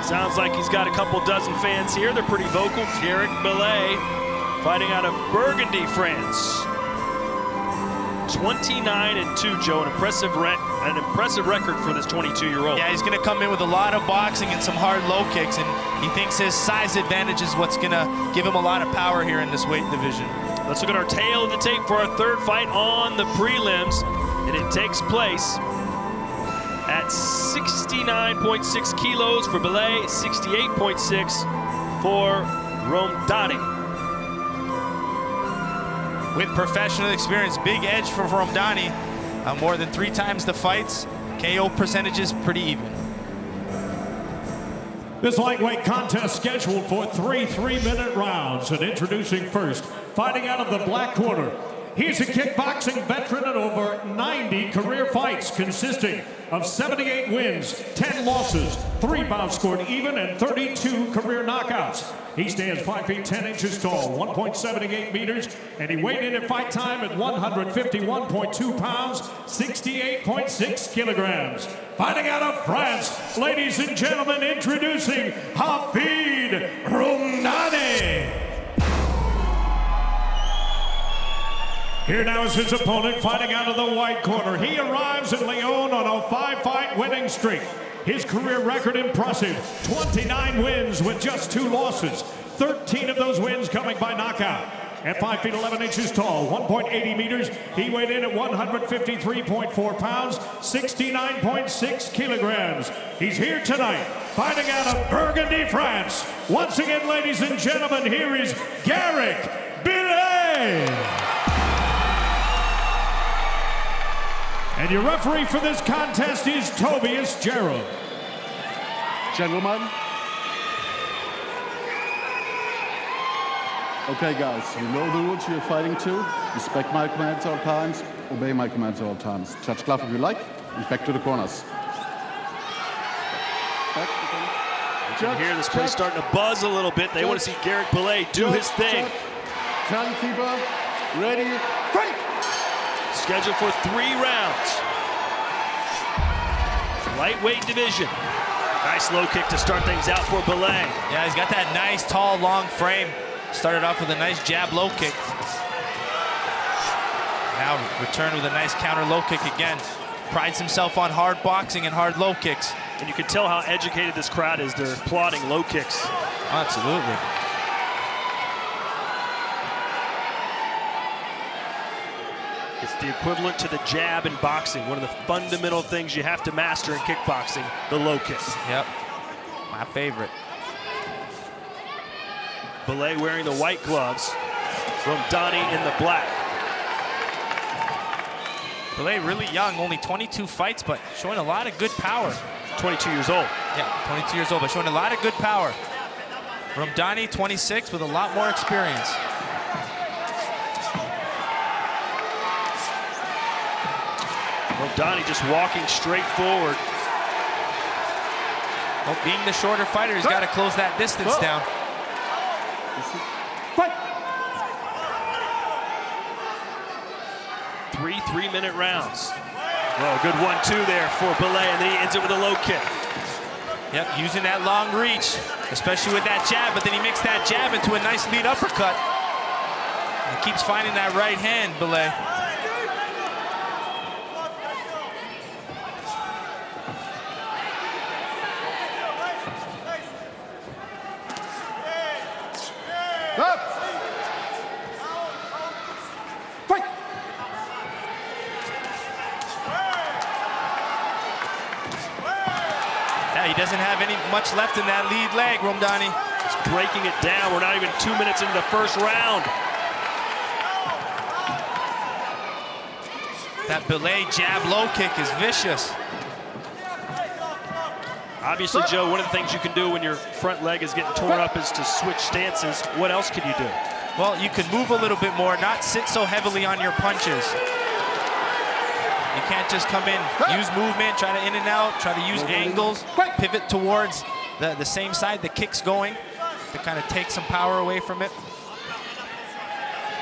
Sounds like he's got a couple dozen fans here. They're pretty vocal. Garrick Billy, fighting out of Burgundy, France. 29-2, Joe. An impressive record for this 22-year-old. Yeah, he's going to come in with a lot of boxing and some hard low kicks, and he thinks his size advantage is what's going to give him a lot of power here in this weight division. Let's look at our tail of the tape for our third fight on the prelims, and it takes place at 69.6 kilos for Belay, 68.6 for Romdani. With professional experience, big edge for Romdani. More than 3 times the fights. KO percentages pretty even. This lightweight contest scheduled for 3 3-minute rounds. And introducing first, fighting out of the black corner. He's a kickboxing veteran at over 90 career fights, consisting of 78 wins, 10 losses, 3 bouts scored even, and 32 career knockouts. He stands 5 feet 10 inches tall, 1.78 meters, and he weighed in at fight time at 151.2 pounds, 68.6 kilograms. Fighting out of France, ladies and gentlemen, introducing Hafid Romdani. Here now is his opponent, fighting out of the white corner. He arrives in Lyon on a 5-fight winning streak. His career record impressive, 29 wins with just 2 losses. 13 of those wins coming by knockout. At 5 feet 11 inches tall, 1.80 meters, he weighed in at 153.4 pounds, 69.6 kilograms. He's here tonight, fighting out of Burgundy, France. Once again, ladies and gentlemen, here is Garrick Billy. And your referee for this contest is Tobias Gerald. Gentlemen. Okay, guys, you know the rules you're fighting to. Respect my commands at all times, obey my commands at all times. Touch glove if you like, and back to the corners. You can hear this place starting to buzz a little bit. They want to see Garrick Billy do his thing. Timekeeper, ready, fight! Scheduled for 3 rounds. Lightweight division. Nice low kick to start things out for Belay. Yeah, he's got that nice, tall, long frame. Started off with a nice jab low kick. Now return with a nice counter low kick again. Prides himself on hard boxing and hard low kicks. And you can tell how educated this crowd is. They're applauding low kicks. Absolutely. It's the equivalent to the jab in boxing. One of the fundamental things you have to master in kickboxing, the low kick. Yep, my favorite. Belay wearing the white gloves, Romdani in the black. Belay really young, only 22 fights, but showing a lot of good power. 22 years old. Yeah, 22 years old, but showing a lot of good power. Ramdani, 26, with a lot more experience. Ramdani just walking straight forward. Well, being the shorter fighter, he's got to close that distance down. Three 3-minute rounds. Oh, good 1-2 there for Belay, and then he ends it with a low kick. Yep, using that long reach, especially with that jab, but then he mixed that jab into a nice lead uppercut. And he keeps finding that right hand, Belay. He doesn't have much left in that lead leg, Ramdani. He's breaking it down. We're not even 2 minutes into the first round. That Belay jab low kick is vicious. Obviously, Joe, one of the things you can do when your front leg is getting torn up is to switch stances. What else can you do? Well, you can move a little bit more, not sit so heavily on your punches. You can't just come in, use movement, try to in and out, try to use angles, pivot towards the same side the kick's going to kind of take some power away from it.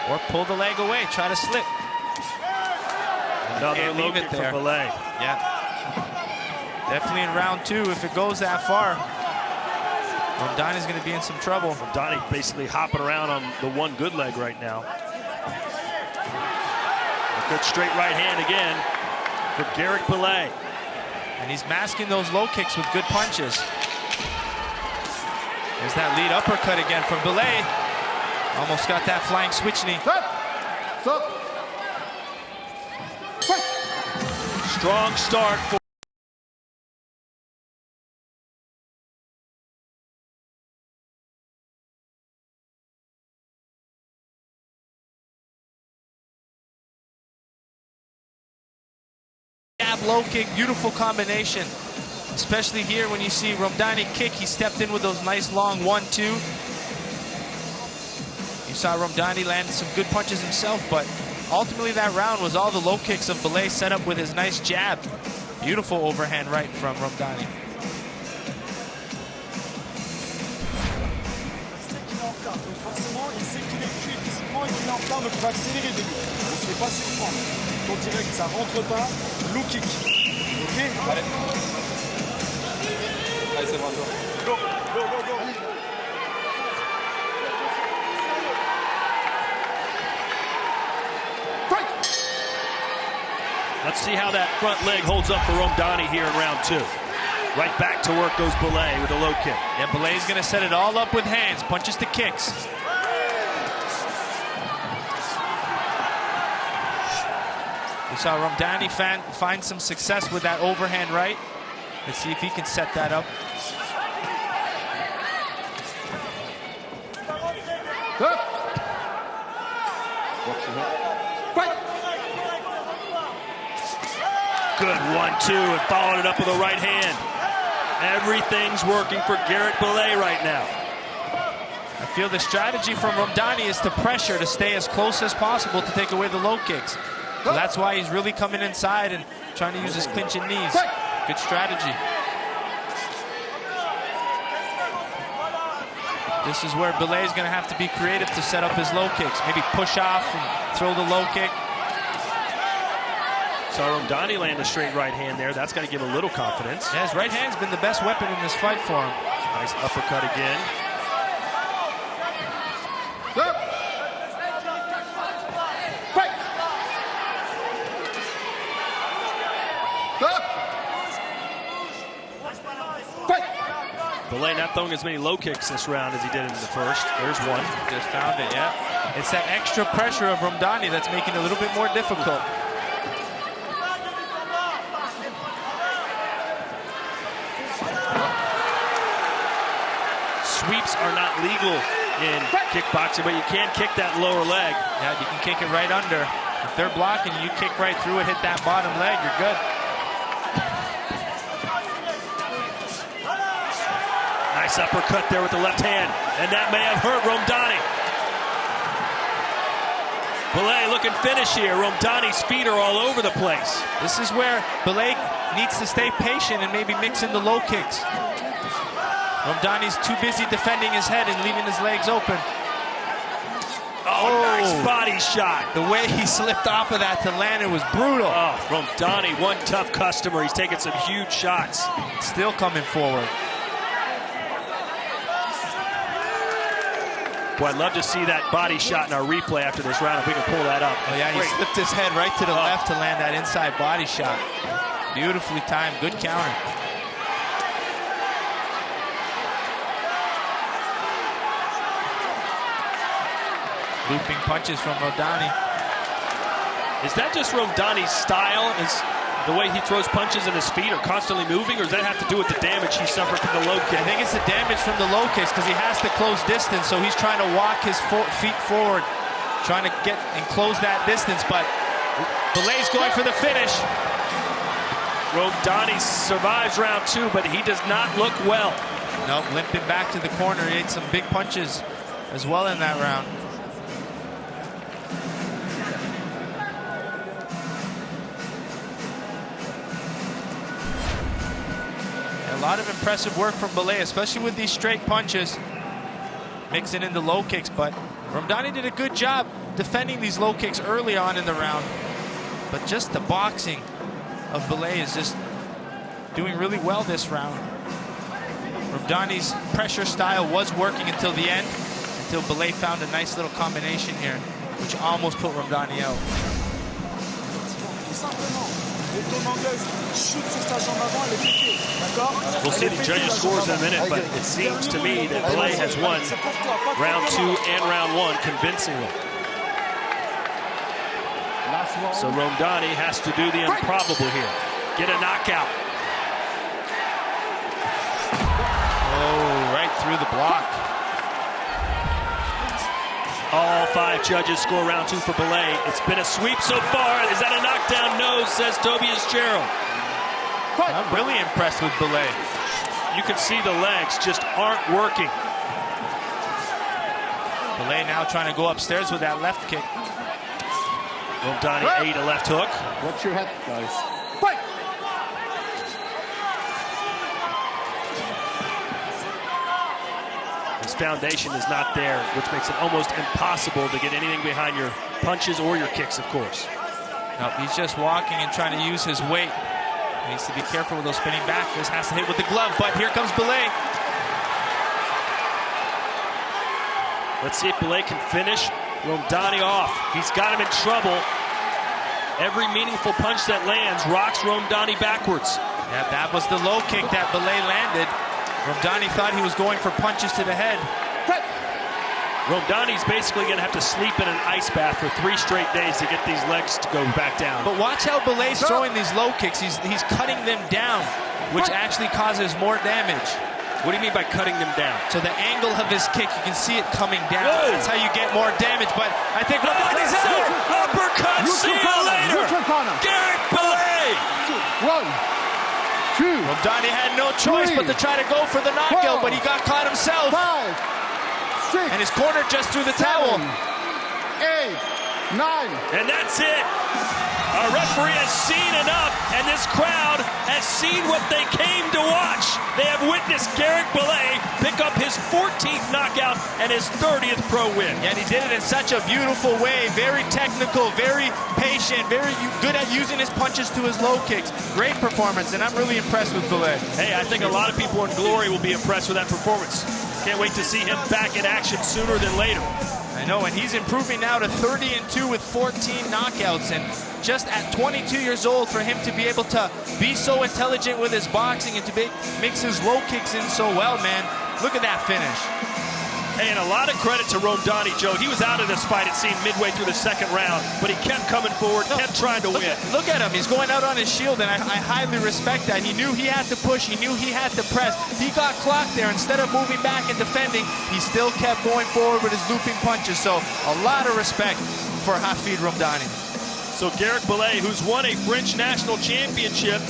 Or pull the leg away, try to slip. Another low kick for Belay. Yeah. Definitely in round 2, if it goes that far, Ramdani's going to be in some trouble. Ramdani basically hopping around on the one good leg right now. A good straight right hand again for Garrick Belay. And he's masking those low kicks with good punches. There's that lead uppercut again from Belay. Almost got that flying switch knee. Strong start for low kick, beautiful combination. Especially here when you see Ramdani kick, he stepped in with those nice long 1-2. You saw Ramdani land some good punches himself, but ultimately that round was all the low kicks of Belay set up with his nice jab. Beautiful overhand right from Ramdani. En direct, ça rentre pas, low kick. Ok, allez. Allez, c'est bon, go. Go, go, go, go. Fight! Let's see how that front leg holds up for Ramdani here in round 2. Right back to work goes Belay with a low kick. Yeah, Belay's gonna set it all up with hands, punches to kicks. We saw Ramdani find some success with that overhand right. Let's see if he can set that up. Good 1-2 and followed it up with a right hand. Everything's working for Garrick Belay right now. I feel the strategy from Ramdani is to pressure, to stay as close as possible to take away the low kicks. So that's why he's really coming inside and trying to use his clinching knees. Good strategy. This is where Belay is going to have to be creative to set up his low kicks. Maybe push off and throw the low kick. So Ramdani land a straight right hand there. That's got to give a little confidence. Yeah, his right hand's been the best weapon in this fight for him. Nice uppercut again. Belay not throwing as many low kicks this round as he did in the first. There's one. Just found it, yeah. It's that extra pressure of Ramdani that's making it a little bit more difficult. Sweeps are not legal in kickboxing, but you can kick that lower leg. Yeah, you can kick it right under. If they're blocking, you kick right through it, hit that bottom leg, you're good. Nice uppercut there with the left hand, and that may have hurt Romdani. Belay looking finish here. Romdani's feet are all over the place. This is where Belay needs to stay patient and maybe mix in the low kicks. Romdani's too busy defending his head and leaving his legs open. Oh, nice body shot. The way he slipped off of that to land it was brutal. Oh, Romdani, one tough customer. He's taking some huge shots. Still coming forward. Boy, I'd love to see that body shot in our replay after this round, if we can pull that up. Oh, yeah, he slipped his head right to the left to land that inside body shot. Beautifully timed, good counter. Looping punches from Romdani. Is that just Romdani's style? Is the way he throws punches and his feet are constantly moving, or does that have to do with the damage he suffered from the low kick? I think it's the damage from the low kicks because he has to close distance, so he's trying to walk his feet forward, trying to get and close that distance, but Belay's going for the finish. Romdani survives round 2, but he does not look well. Nope, limping back to the corner. He ate some big punches as well in that round. A lot of impressive work from Belay, especially with these straight punches, mixing in the low kicks, but Romdani did a good job defending these low kicks early on in the round. But just the boxing of Belay is just doing really well this round. Romdani's pressure style was working until the end, until Belay found a nice little combination here, which almost put Romdani out. We'll see the judges' scores in a minute, but it seems to me that Belay has won round 2 and round 1 convincingly. So Romdani has to do the improbable here. Get a knockout. Oh, right through the block. All 5 judges score round 2 for Belay. It's been a sweep so far. Is that a knockdown? No, says Tobias Gerald. I'm really impressed with Belay. You can see the legs just aren't working. Belay now trying to go upstairs with that left kick. Romdani ate a left hook. Watch your head, guys. Fight! His foundation is not there, which makes it almost impossible to get anything behind your punches or your kicks, of course. No, he's just walking and trying to use his weight. He needs to be careful with those spinning back. This has to hit with the glove, but here comes Belay. Let's see if Belay can finish Romdani off. He's got him in trouble. Every meaningful punch that lands rocks Romdani backwards. Yeah, that was the low kick that Belay landed. Romdani thought he was going for punches to the head. Romdani's basically going to have to sleep in an ice bath for 3 straight days to get these legs to go back down. But watch how Belay's throwing these low kicks. He's cutting them down, which actually causes more damage. What do you mean by cutting them down? So the angle of his kick, you can see it coming down. Whoa. That's how you get more damage. But I think Romdani's out. Uppercut, see you later. Garrett Belay. 1, 2. Romdani had no choice but to try to go for the knockout, but he got caught himself. 5, 6, and his corner just threw the towel. 8, 9. And that's it. Our referee has seen enough, and this crowd has seen what they came to watch. They have witnessed Garrett Belay pick up his 14th knockout and his 30th pro win. Yeah, and he did it in such a beautiful way. Very technical, very patient, very good at using his punches to his low kicks. Great performance, and I'm really impressed with Belay. Hey, I think a lot of people in Glory will be impressed with that performance. Can't wait to see him back in action sooner than later. I know, and he's improving now to 30-2 with 14 knockouts, and just at 22 years old, for him to be able to be so intelligent with his boxing and to mix his low kicks in so well, man. Look at that finish. Hey, and a lot of credit to Romdani, Joe. He was out of this fight, it seemed, midway through the 2nd round, but he kept coming forward, kept trying to win. Look at him. He's going out on his shield, and I highly respect that. He knew he had to push. He knew he had to press. He got clocked there. Instead of moving back and defending, he still kept going forward with his looping punches. So a lot of respect for Hafid Romdani. So Garrett Belay, who's won a French national championship,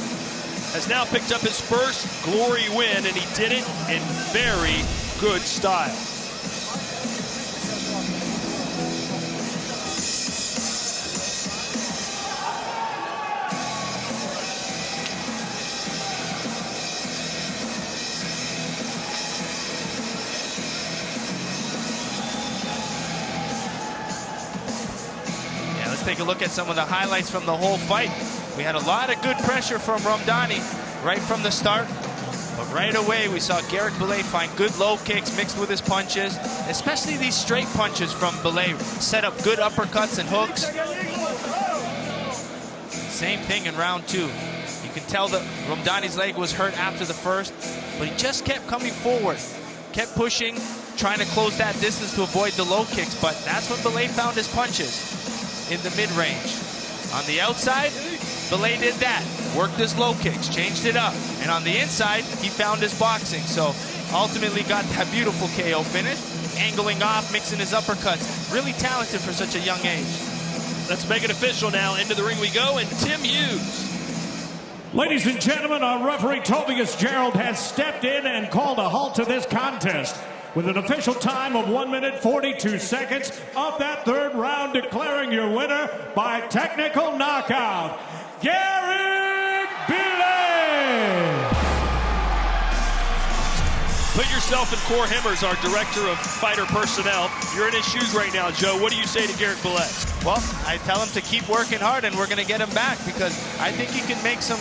has now picked up his first Glory win, and he did it in very good style. Take a look at some of the highlights from the whole fight. We had a lot of good pressure from Ramdani right from the start, but right away we saw Garrick Belay find good low kicks mixed with his punches, especially these straight punches from Belay. Set up good uppercuts and hooks. Same thing in round two. You can tell that Ramdani's leg was hurt after the first, but he just kept coming forward, kept pushing, trying to close that distance to avoid the low kicks, but that's when Belay found his punches. In the mid-range. On the outside, Belay did that. Worked his low kicks, changed it up. And on the inside, he found his boxing. So ultimately got that beautiful KO finish. Angling off, mixing his uppercuts. Really talented for such a young age. Let's make it official now. Into the ring we go, and Tim Hughes. Ladies and gentlemen, our referee Tobias Gerald has stepped in and called a halt to this contest with an official time of 1 minute 42 seconds of that third round, declaring your winner by technical knockout, Garrick Belay. Put yourself in Core Hemmers, our director of fighter personnel. You're in his shoes right now, Joe. What do you say to Garrick Belay? Well, I tell him to keep working hard, and we're going to get him back, because I think he can make some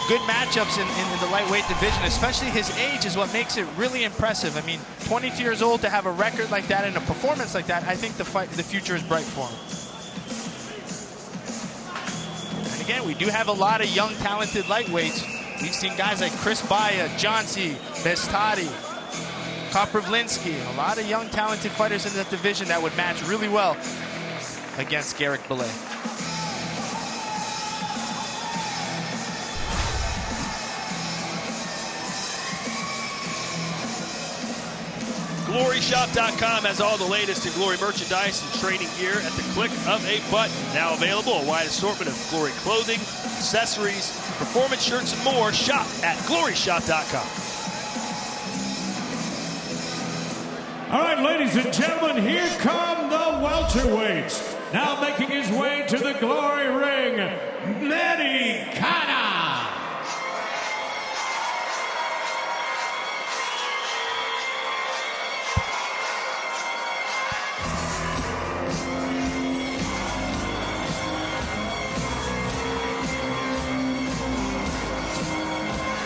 good matchups in the lightweight division. Especially his age is what makes it really impressive. I mean, 22 years old, to have a record like that and a performance like that, I think the future is bright for him. And again, we do have a lot of young, talented lightweights. We've seen guys like Chris Baya, Johnsy, Bestati, Koprivlinsky, a lot of young, talented fighters in that division that would match really well against Garrick Belay. GLORYShop.com has all the latest in Glory merchandise and training gear at the click of a button. Now available, a wide assortment of Glory clothing, accessories, performance shirts, and more. Shop at GLORYShop.com. All right, ladies and gentlemen, here come the welterweights. Now making his way to the Glory ring, Manny Kana.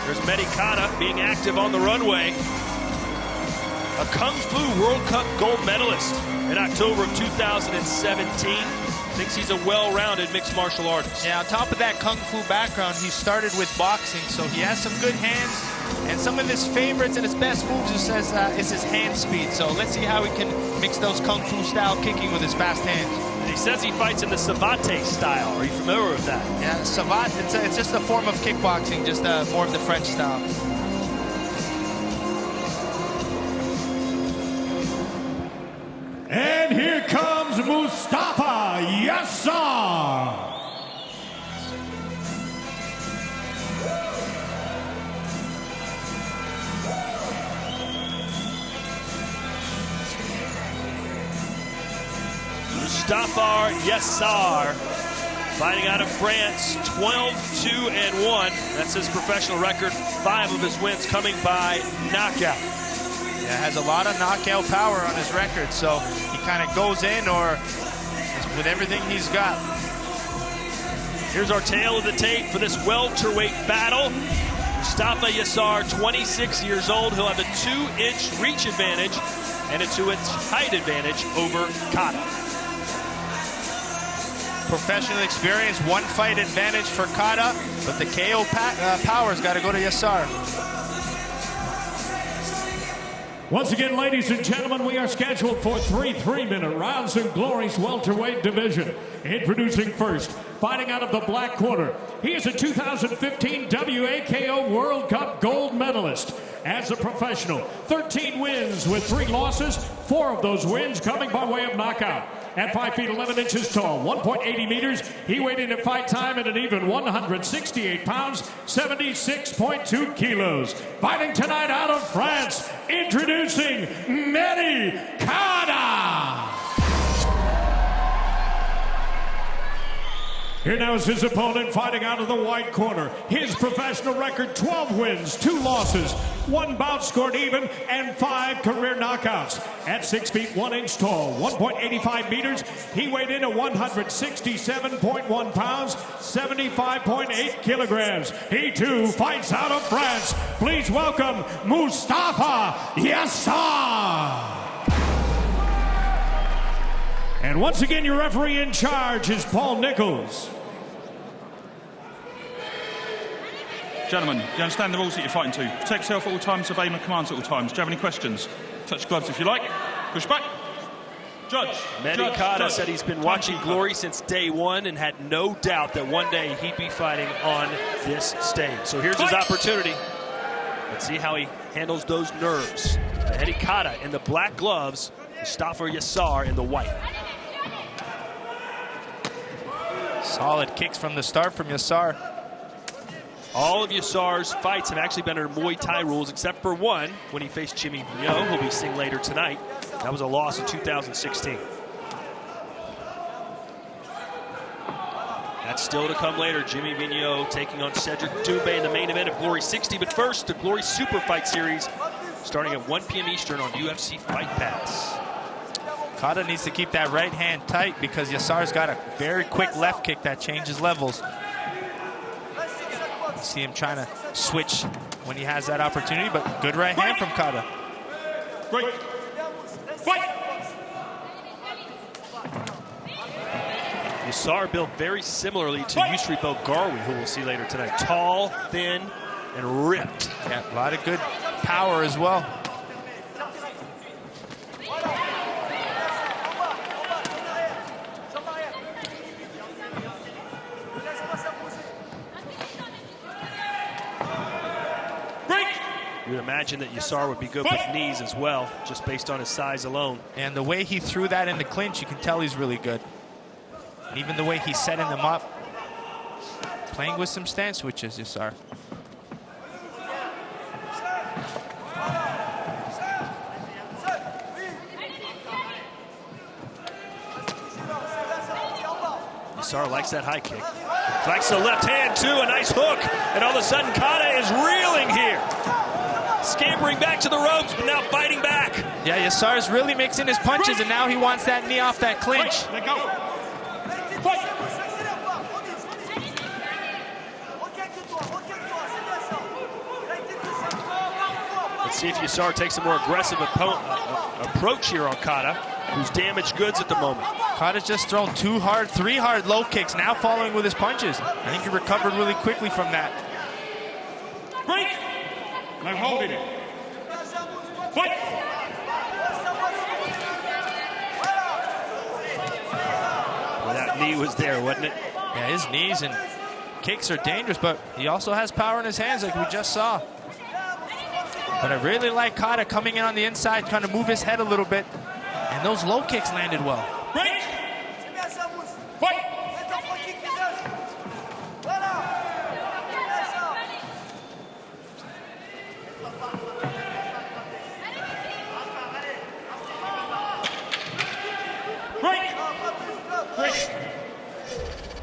There's Manny Kana being active on the runway. A Kung Fu World Cup gold medalist in October of 2017. Thinks he's a well-rounded mixed martial artist. Yeah, on top of that Kung Fu background, he started with boxing, so he has some good hands. And some of his favorites and his best moves is his hand speed. So let's see how he can mix those Kung Fu style kicking with his fast hands. And he says he fights in the savate style. Are you familiar with that? Yeah, savate, it's just a form of kickboxing, just more of the French style. And here comes Mustafa Yassar. Mustafa Yassar, fighting out of France, 12-2-1. That's his professional record. 5 of his wins coming by knockout. Yeah, has a lot of knockout power on his record, so he kind of goes in with everything he's got. Here's our tail of the tape for this welterweight battle. Mustafa Yassar, 26 years old. He'll have a 2-inch reach advantage and a 2-inch height advantage over Kana. Professional experience, 1 fight advantage for Kada, but the KO power's got to go to Yassar. Once again, ladies and gentlemen, we are scheduled for 3 3-minute rounds in Glory's welterweight division. Introducing first, fighting out of the black corner. He is a 2015 WAKO World Cup gold medalist. As a professional, 13 wins with 3 losses, 4 of those wins coming by way of knockout. At 5 feet 11 inches tall, 1.80 meters, he weighed in at fight time at an even 168 pounds, 76.2 kilos. Fighting tonight out of France, introducing Manny Kada. Here now is his opponent fighting out of the white corner. His professional record, 12 wins, 2 losses, 1 bout scored even, and 5 career knockouts. At 6 feet 1 inch tall, 1.85 meters, he weighed in at 167.1 pounds, 75.8 kilograms. He too fights out of France. Please welcome Mustafa Yassar. And once again, your referee in charge is Paul Nichols. Gentlemen, you understand the rules that you're fighting to. Protect yourself at all times, obey my commands at all times. Do you have any questions? Touch gloves if you like. Push back. Judge. Manny Kada said he's been watching Glory since day one and had no doubt that one day he'd be fighting on this stage. So here's his opportunity. Let's see how he handles those nerves. Manny Kada in the black gloves, Mustafa Yassar in the white. Solid kicks from the start from Yassar. All of Yassar's fights have actually been under Muay Thai rules, except for one when he faced Jimmy Vienot, who'll be seeing later tonight. That was a loss in 2016. That's still to come later. Jimmy Vienot taking on Cedric Doumbe in the main event of GLORY60. But first, the GLORY SuperFight Series, starting at 1 p.m. Eastern on UFC FIGHT PASS. Kada needs to keep that right hand tight because Yassar's got a very quick left kick that changes levels. You see him trying to switch when he has that opportunity, but good right hand from Kada. Break. Fight. Yassar built very similarly to Yusripo Garwi, who we'll see later tonight. Tall, thin, and ripped. Yeah, a lot of good power as well. You would imagine that Yassar would be good with knees as well, just based on his size alone. And the way he threw that in the clinch, you can tell he's really good. And even the way he's setting them up, playing with some stance switches, Yassar. Yassar likes that high kick. Likes the left hand too, a nice hook. And all of a sudden, Kada is reeling here. Scampering back to the ropes, but now fighting back. Yeah, Yassar's really mixing his punches, and now he wants that knee off that clinch. Let go. Let's see if Yassar takes a more aggressive approach here on Kada, who's damaged goods at the moment. Kada's just thrown 3 hard low kicks, now following with his punches. I think he recovered really quickly from that. Break. Now holding it. Fight. Well, that knee was there, wasn't it? Yeah, his knees and kicks are dangerous, but he also has power in his hands like we just saw. But I really like Kada coming in on the inside, trying to move his head a little bit. And those low kicks landed well. Break. Fight.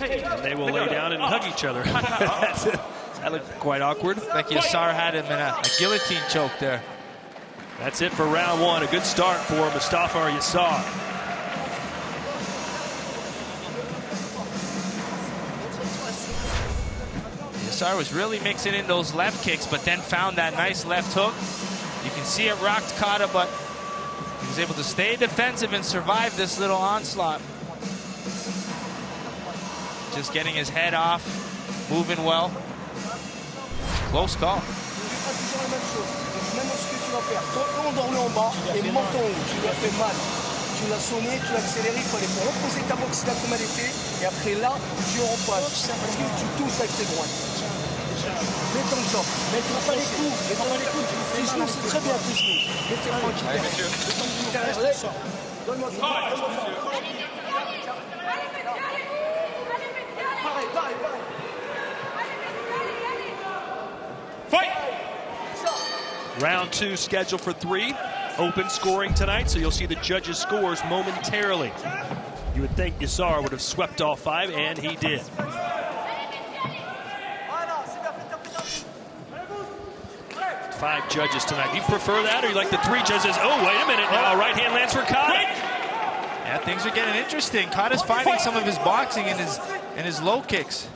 And they will lay down and hug each other. That looked quite awkward. Like Yassar had him in a guillotine choke there. That's it for round one. A good start for Mustafa Yassar. Yassar was really mixing in those left kicks, but then found that nice left hook. You can see it rocked Kada, but he was able to stay defensive and survive this little onslaught. Just getting his head off, moving well. Close call. Tu l'as sonné, tu l'as accéléré, il fallait pour reposer ta boxe là comme elle était, et après là, tu repoids. Parce que tu touches avec tes droites. Mets ton corps, mets pas les coups, tes genoux, c'est très bien tes genoux. Mets tes tranquilles. Donne-moi ça. Round 2 scheduled for 3. Open scoring tonight, so you'll see the judges' scores momentarily. You would think Yassar would have swept all 5, and he did. 5 judges tonight. You prefer that, or you like the 3 judges? Oh, wait a minute now. Right hand lands for Kata. Yeah, things are getting interesting. Kata's finding some of his boxing in his low kicks.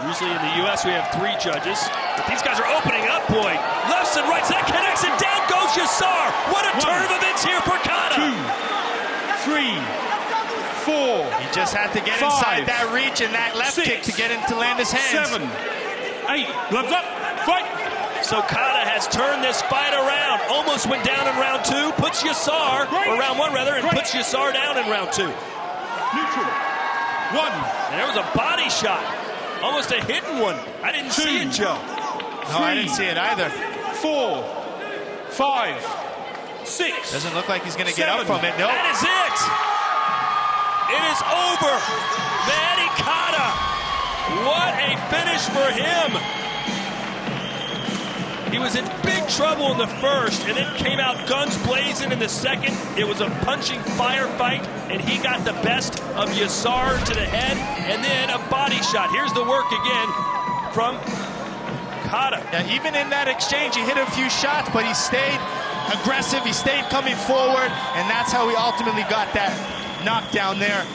Usually in the U.S. we have 3 judges, but these guys are opening up, boy. Lefts and rights, that connects, and down goes Yassar. What a turn of events here for Kata. 2, 3, 4. He just had to get 5, inside that reach and that left 6, kick to get him to land his hands. 7, 8. Gloves up. Fight. So Kata has turned this fight around. Almost went down in round 2, puts Yassar, or round 1 rather, and puts Yassar down in round 2. Neutral. 1. And there was a body shot. Almost a hidden one. I didn't see it, Joe. No, I didn't see it either. 4, 5, 6. Doesn't look like he's going to get up from it. No. That is it. It is over. Manny Kata. What a finish for him. He was in big trouble in the first and then came out guns blazing in the second. It was a punching firefight, and he got the best of Yassar to the head, and then a body shot. Here's the work again from Kata. Yeah, even in that exchange, he hit a few shots, but he stayed aggressive. He stayed coming forward, and that's how he ultimately got that knockdown there.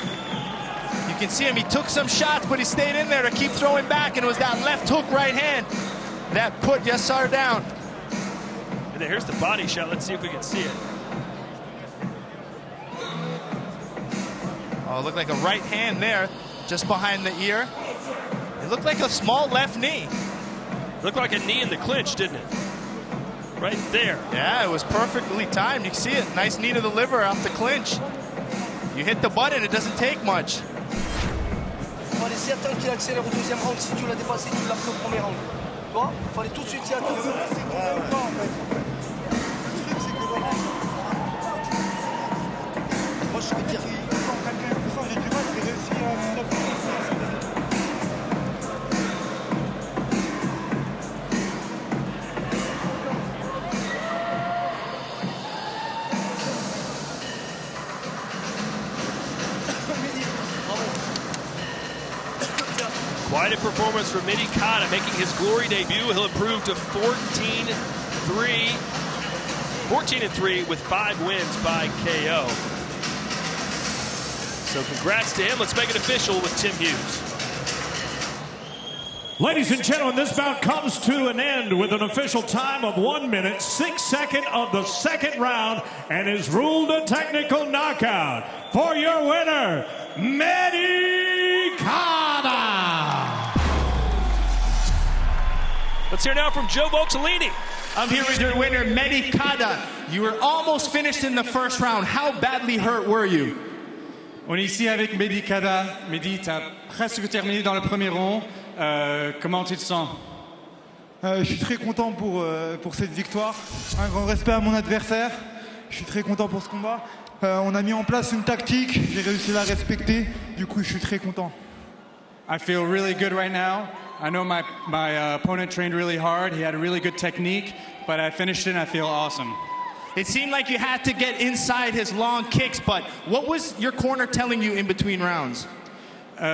You can see him. He took some shots, but he stayed in there to keep throwing back, and it was that left hook right hand that put Yassar down. And then here's the body shot. Let's see if we can see it. Oh, it looked like a right hand there, just behind the ear. It looked like a small left knee. Looked like a knee in the clinch, didn't it? Right there. Yeah, it was perfectly timed. You can see it. Nice knee to the liver off the clinch. You hit the button, it doesn't take much. Il fallait certain qu'il accélère au 2e round. Si tu l'as dépassé, tu l'as pris au 1er round. Tu vois, il fallait tout de suite s'y attendre. Moi, je veux dire, j'ai du mal, j'ai réussi à me Quite a performance from Manny Kata, making his Glory debut. He'll improve to 14-3 with 5 wins by KO. So congrats to him. Let's make it official with Tim Hughes. Ladies and gentlemen, this bout comes to an end with an official time of 1 minute, 6 seconds of the 2nd round, and is ruled a technical knockout. For your winner, Manny Kata. Let's hear now from Joe Voltolini. I'm here with your winner, Manny Kata. You were almost finished in the first round. How badly hurt were you? On est ici avec Manny Kata. Manny, tu as presque terminé dans le premier round. Comment tu te sens? Je suis très content pour cette victoire. Un grand respect à mon adversaire. Je suis très content pour ce combat. On a mis en place une tactique. J'ai réussi à la respecter. Du coup, je suis très content. I feel really good right now. I know my opponent trained really hard. He had a really good technique, but I finished it and I feel awesome. It seemed like you had to get inside his long kicks, but what was your corner telling you in between rounds?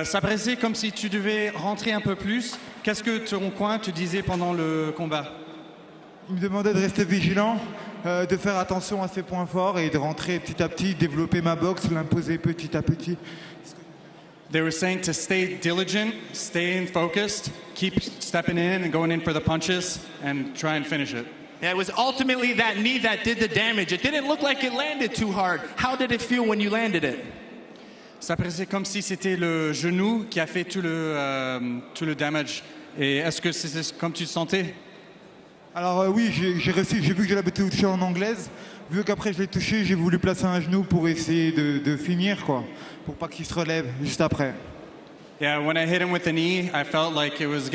Ça paraissait comme si tu devais rentrer un peu plus. Qu'est-ce que ton coin te disait pendant le combat? Il me demandait de rester vigilant, de faire attention à ses points forts et de rentrer petit à petit, développer ma boxe, l'imposer petit à petit. They were saying to stay diligent, stay focused, keep stepping in and going in for the punches, and try and finish it. Yeah, it was ultimately that knee that did the damage. It didn't look like it landed too hard. How did it feel when you landed it? Ça paraissait comme si c'était le genou qui a fait tout le damage. Et est-ce que c'est comme tu le sentais? Alors oui, j'ai réussi. J'ai vu que je l'avais touché en anglaise. Vu qu'après je l'ai touché, j'ai voulu placer un genou pour essayer de finir, quoi, pour pas qu'il se relève juste après. Yeah, when I hit him with the knee, I felt like it was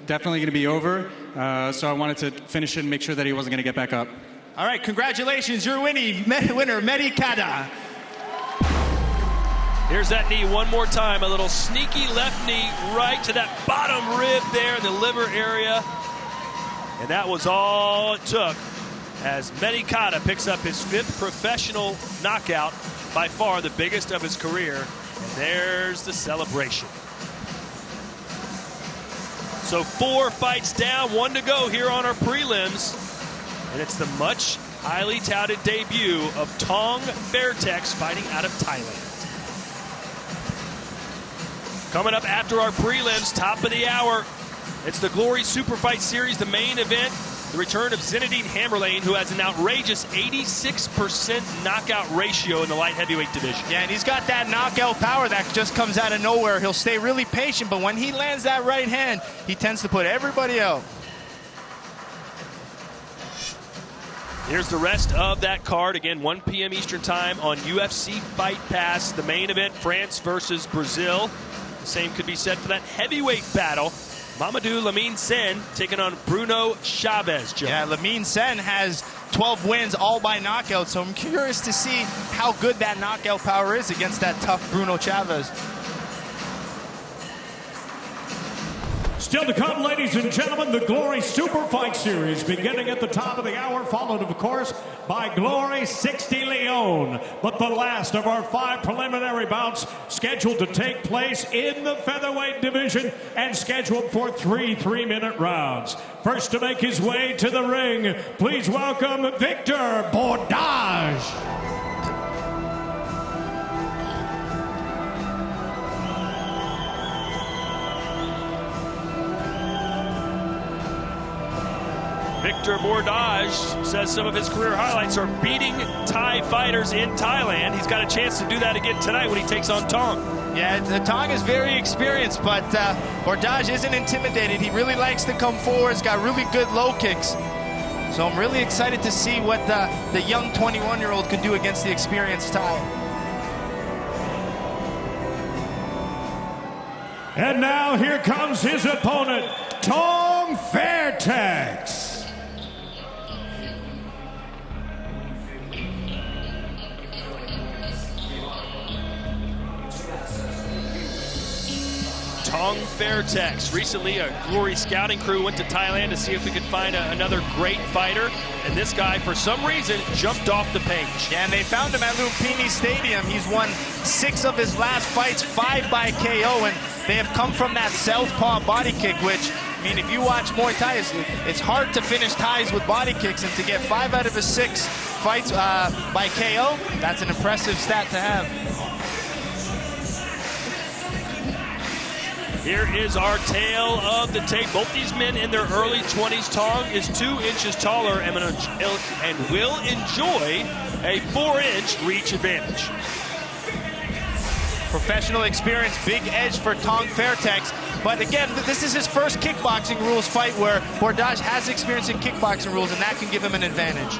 definitely gonna be over. So I wanted to finish it and make sure that he wasn't gonna get back up. All right, congratulations, you're winner, Manny Kata. Here's that knee one more time. A little sneaky left knee right to that bottom rib there in the liver area. And that was all it took as Medicata picks up his 5th professional knockout, by far the biggest of his career. And there's the celebration. So 4 fights down, 1 to go here on our prelims. And it's the much highly touted debut of Tong Fairtex fighting out of Thailand. Coming up after our prelims, top of the hour, it's the GLORY60 SuperFight Series, the main event. The return of Zinedine Hammerlane, who has an outrageous 86% knockout ratio in the light heavyweight division. Yeah, and he's got that knockout power that just comes out of nowhere. He'll stay really patient, but when he lands that right hand, he tends to put everybody out. Here's the rest of that card. Again, 1 p.m. Eastern time on UFC FIGHT PASS. The main event, France versus Brazil. The same could be said for that heavyweight battle. Mamadou Lamine Sen taking on Bruno Chavez, Joe. Yeah, Lamine Sen has 12 wins, all by knockout, so I'm curious to see how good that knockout power is against that tough Bruno Chavez. Still to come, ladies and gentlemen, the GLORY60 SuperFight Series beginning at the top of the hour, followed, of course, by GLORY60 Lyon. But the last of our 5 preliminary bouts scheduled to take place in the featherweight division and scheduled for 3 3-minute rounds. First to make his way to the ring, please welcome Victor Bordage. Victor Bordage says some of his career highlights are beating Thai fighters in Thailand. He's got a chance to do that again tonight when he takes on Tong. Yeah, Tong is very experienced, but Bordage isn't intimidated. He really likes to come forward. He's got really good low kicks. So I'm really excited to see what the young 21-year-old can do against the experienced Thai. And now here comes his opponent, Tong Fairtex. Tong Fairtex. Recently, a Glory scouting crew went to Thailand to see if we could find another great fighter. And this guy, for some reason, jumped off the page. Yeah, and they found him at Lumpini Stadium. He's won 6 of his last fights, 5 by KO, and they have come from that southpaw body kick, which, I mean, if you watch Muay Thai, it's hard to finish Thais with body kicks, and to get 5 out of his 6 fights by KO, that's an impressive stat to have. Here is our tale of the tape. Both these men in their early 20s. Tong is 2 inches taller and will enjoy a 4-inch reach advantage. Professional experience, big edge for Tong Fairtex. But again, this is his first kickboxing rules fight where Bordage has experience in kickboxing rules, and that can give him an advantage.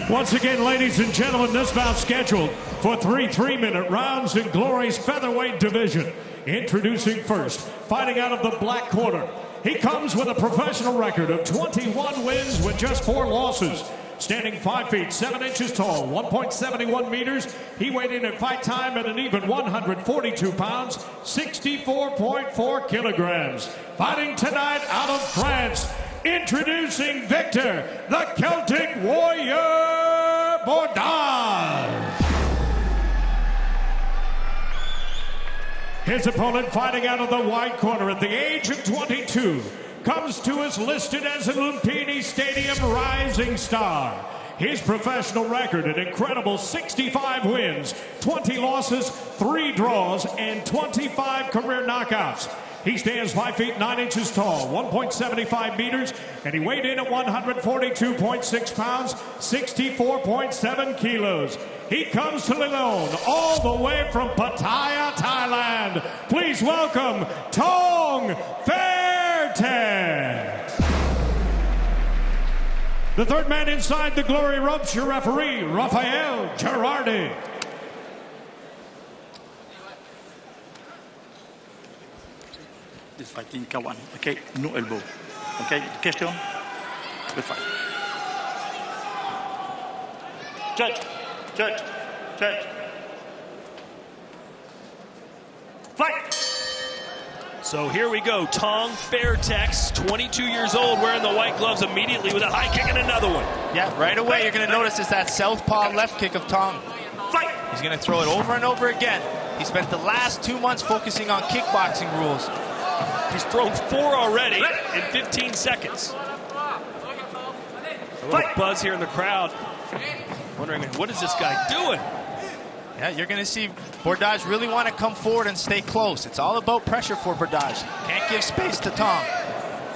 Once again, ladies and gentlemen, this bout scheduled for 3 3-minute rounds in Glory's featherweight division. Introducing first, fighting out of the black corner. He comes with a professional record of 21 wins with just 4 losses. Standing 5 feet 7 inches tall, 1.71 meters. He weighed in at fight time at an even 142 pounds, 64.4 kilograms. Fighting tonight out of France, introducing Victor, the Celtic Warrior Bordage. His opponent, fighting out of the white corner at the age of 22, comes to us listed as a Lumpini Stadium rising star. His professional record, an incredible 65 wins, 20 losses, 3 draws, and 25 career knockouts. He stands 5 feet 9 inches tall, 1.75 meters, and he weighed in at 142.6 pounds, 64.7 kilos. He comes to Lyon all the way from Pattaya, Thailand. Please welcome Tong Fairtex. The third man inside the Glory ropes, your referee, Rafael Girardi. This fighting K1, okay? No elbow. Okay? Question? Good fight. Judge. Fight! So here we go. Tong Fairtex, 22 years old, wearing the white gloves immediately with a high kick and another one. Yeah, right away you're going to notice is that southpaw left kick of Tong. He's going to throw it over and over again. He spent the last 2 months focusing on kickboxing rules. He's thrown 4 already in 15 seconds. A little buzz here in the crowd. Wondering, what is this guy doing? Yeah, you're going to see Bordage really want to come forward and stay close. It's all about pressure for Bordage. Can't give space to Tong.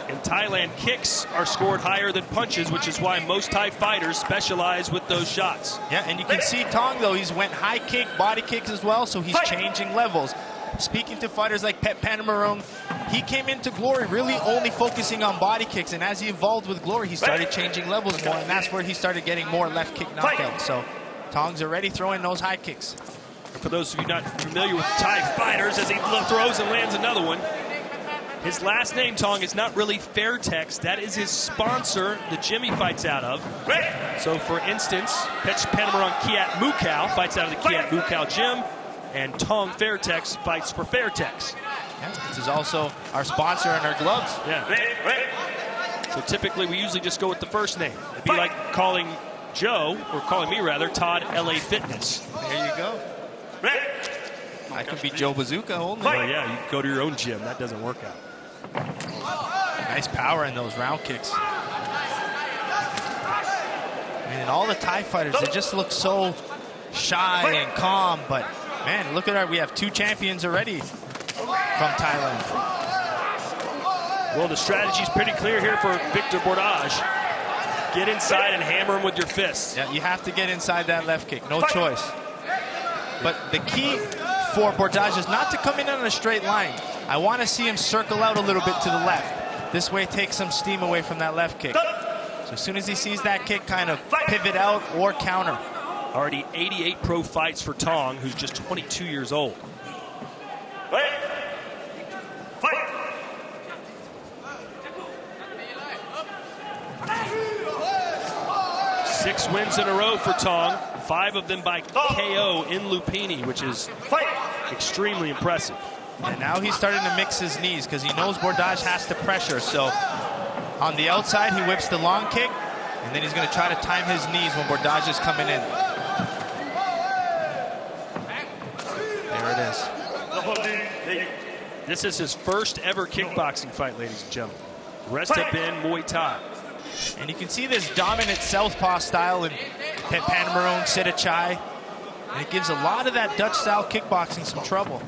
In Thailand, kicks are scored higher than punches, which is why most Thai fighters specialize with those shots. Yeah, and you can see Tong, though, he's went high kick, body kicks as well, so he's changing levels. Speaking to fighters like Pet Panamarone, he came into Glory really only focusing on body kicks, and as he evolved with Glory, he started changing levels more, and that's where he started getting more left kick knockouts. So Tong's already throwing those high kicks. And for those of you not familiar with Thai fighters, as he throws and lands another one, his last name, Tong, is not really Fairtex. That is his sponsor, the gym he fights out of. So, for instance, Pet Panamarone Kiat Mukau fights out of the Kiat Mukau gym, and Tong Fairtex fights for Fairtex. Yeah, this is also our sponsor and our gloves. Yeah. So typically we usually just go with the first name. It'd be like calling Joe, or calling me rather, Todd LA Fitness. There you go. I could be Joe Bazooka only. Well, yeah, you go to your own gym. That doesn't work out. Nice power in those round kicks. I mean, and all the Thai fighters, they just look so shy and calm, but man, look at our, we have 2 champions already from Thailand. Well, the strategy's pretty clear here for Victor Bordage. Get inside and hammer him with your fists. Yeah, you have to get inside that left kick, no choice. But the key for Bordage is not to come in on a straight line. I want to see him circle out a little bit to the left. This way, take some steam away from that left kick. So as soon as he sees that kick, kind of pivot out or counter. Already 88 pro fights for Tong, who's just 22 years old. Six wins in a row for Tong, 5 of them by KO in Lupini, which is extremely impressive. And now he's starting to mix his knees because he knows Bordage has to pressure. So on the outside, he whips the long kick, and then he's going to try to time his knees when Bordage is coming in. There it is. This is his first ever kickboxing fight, ladies and gentlemen. The rest have been Muay Thai. And you can see this dominant southpaw style in Pet Panamarone, Cedric, and it gives a lot of that Dutch-style kickboxing some trouble.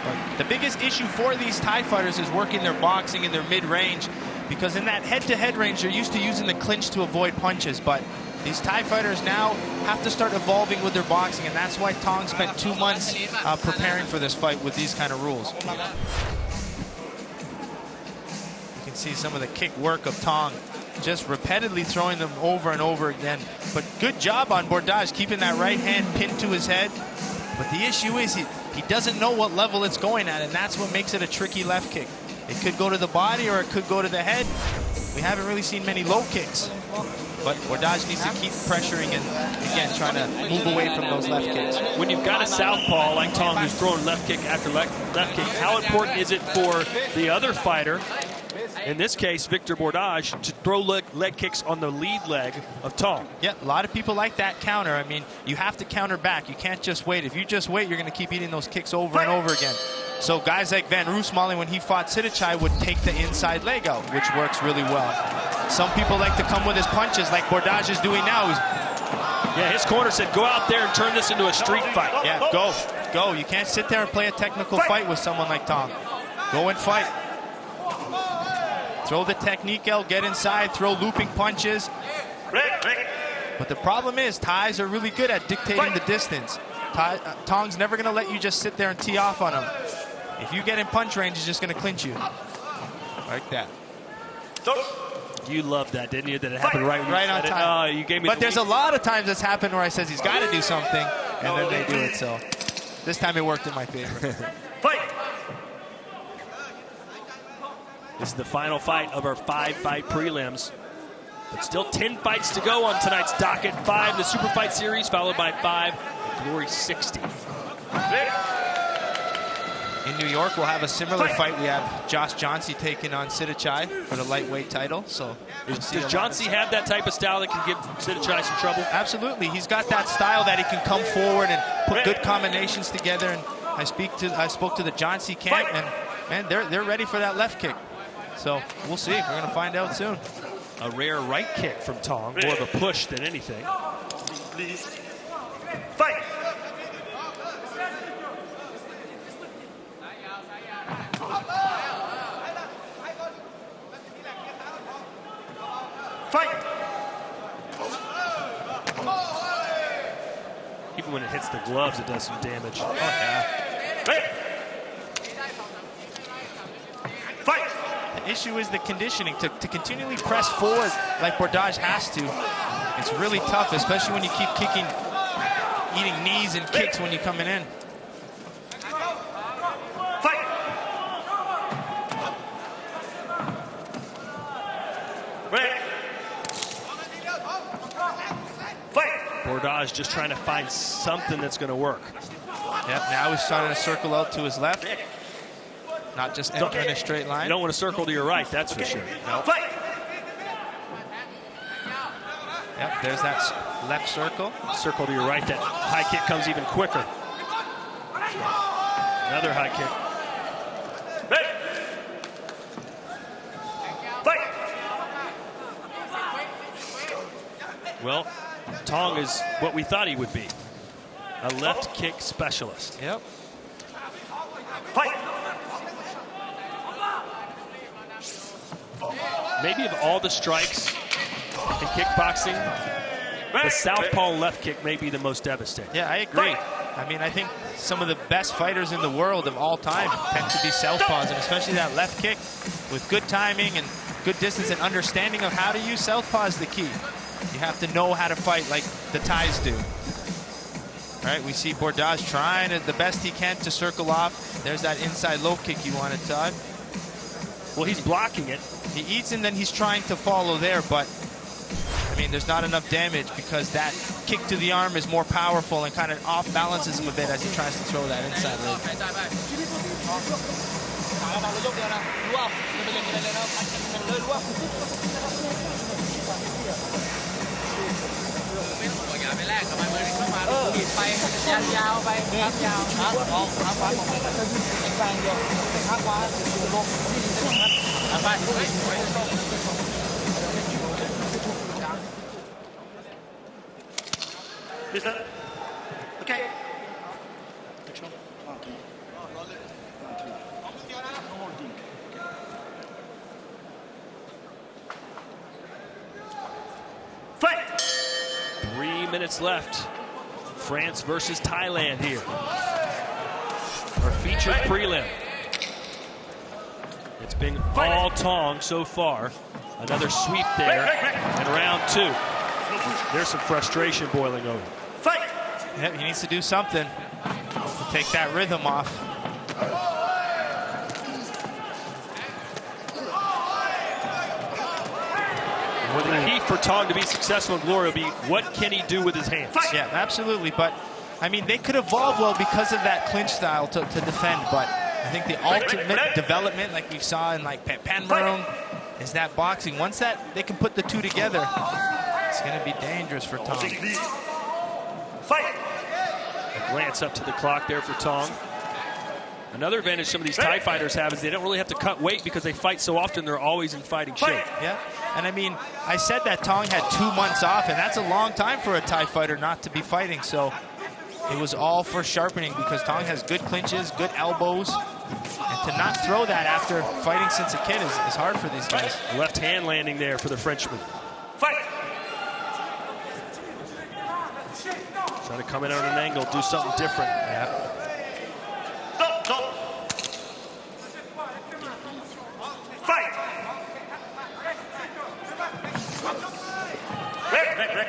But the biggest issue for these Thai fighters is working their boxing in their mid-range, because in that head-to-head range, they're used to using the clinch to avoid punches, but these Thai fighters now have to start evolving with their boxing, and that's why Tong spent 2 months preparing for this fight with these kind of rules. You can see some of the kick work of Tong, just repeatedly throwing them over and over again. But good job on Bordage, keeping that right hand pinned to his head. But the issue is he doesn't know what level it's going at, and that's what makes it a tricky left kick. It could go to the body or it could go to the head. We haven't really seen many low kicks. But Bordage needs to keep pressuring and, again, trying to move away from those left kicks. When you've got a southpaw like Tong who's throwing left kick after left kick, how important is it for the other fighter, in this case Victor Bordage, to throw leg kicks on the lead leg of Tong? Yeah, a lot of people like that counter. I mean, you have to counter back. You can't just wait. If you just wait, you're going to keep eating those kicks over and over again. So guys like Van Roosmalen, when he fought Cedric, would take the inside leg out, which works really well. Some people like to come with his punches like Bordage is doing now. Yeah, his corner said, go out there and turn this into a street fight. Yeah, go. You can't sit there and play a technical fight with someone like Tong. Go and fight. Throw the technique out, get inside, throw looping punches. But the problem is, Thais are really good at dictating the distance. Tong's never going to let you just sit there and tee off on him. If you get in punch range, he's just going to clinch you. Like that. You loved that, didn't you? That it happened right on time. You gave me. But there's a lot of times that's happened where I says he's got to do something, and then they do it. So this time it worked in my favor. This is the final fight of our 5-fight prelims. But still 10 fights to go on tonight's docket. 5 the Super Fight Series, followed by 5 GLORY60. In New York, we'll have a similar fight. We have Josh Johnsey taking on Cedric for the lightweight title. So does Johnsey have that type of style that can give Cedric some trouble? Absolutely. He's got that style that he can come forward and put good combinations together. And I spoke to the Johnsey camp, and man, they're ready for that left kick. So we'll see. We're going to find out soon. A rare right kick from Tong, more of a push than anything. Please. Fight! Fight! Even when it hits the gloves, it does some damage. Oh, yeah. Fight! The issue is the conditioning. To continually press forward like Bordage has to, it's really tough, especially when you keep kicking, eating knees and kicks when you're coming in. Fight! Ready! Fight! Bordage just trying to find something that's going to work. Yep, now he's starting to circle out to his left. Not just enter in a straight line. You don't want to circle to your right, that's for sure. No. Fight! Yep, there's that left circle. Circle to your right, that high kick comes even quicker. Another high kick. Ready! Fight! Well, Tong is what we thought he would be. A left kick specialist. Yep. Fight! Maybe of all the strikes in kickboxing, the southpaw left kick may be the most devastating. Yeah, I agree. I mean, I think some of the best fighters in the world of all time tend to be southpaws, and especially that left kick with good timing and good distance and understanding of how to use southpaw is the key. You have to know how to fight like the Thais do. All right, we see Bordage trying the best he can to circle off. There's that inside low kick you wanted, Todd. Well, he's blocking it. He eats and then he's trying to follow there, but I mean, there's not enough damage because that kick to the arm is more powerful and kind of off balances him a bit as he tries to throw that inside leg. Listen. Okay. Fight! 3 minutes left. France versus Thailand here. Our featured prelim. It's been all Tong so far. Another sweep there in round 2. There's some frustration boiling over. Fight! Yep, he needs to do something to take that rhythm off. Well, the key for Tong to be successful in Glory will be what can he do with his hands. Yeah, absolutely. But, I mean, they could evolve well because of that clinch style to defend. But I think the ultimate development, like we saw in like Panmaroon, is that boxing. Once that they can put the two together, it's going to be dangerous for Tong. Fight! A glance up to the clock there for Tong. Another advantage some of these Thai fighters have is they don't really have to cut weight because they fight so often, they're always in fighting shape. Yeah, and I mean, I said that Tong had 2 months off, and that's a long time for a Thai fighter not to be fighting. So it was all for sharpening because Tong has good clinches, good elbows. And to not throw that after fighting since a kid is hard for these guys. Left hand landing there for the Frenchman. Fight! Trying to come in on an angle, do something different. Yeah. Stop, stop. Fight! Break.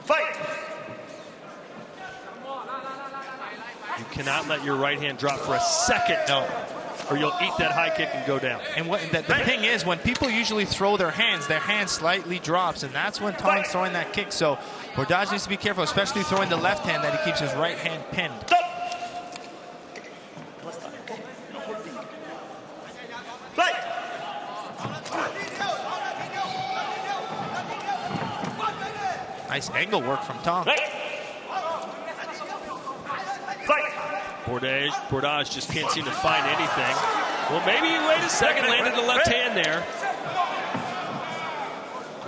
Fight! You cannot let your right hand drop for a second. No. or you'll eat that high kick and go down. And the thing is, when people usually throw their hand slightly drops, and that's when Tong's throwing that kick. So Bordage needs to be careful, especially throwing the left hand, that he keeps his right hand pinned. Nice angle work from Tong. Bordage just can't seem to find anything. Well, maybe, wait a second, landed the left hand there.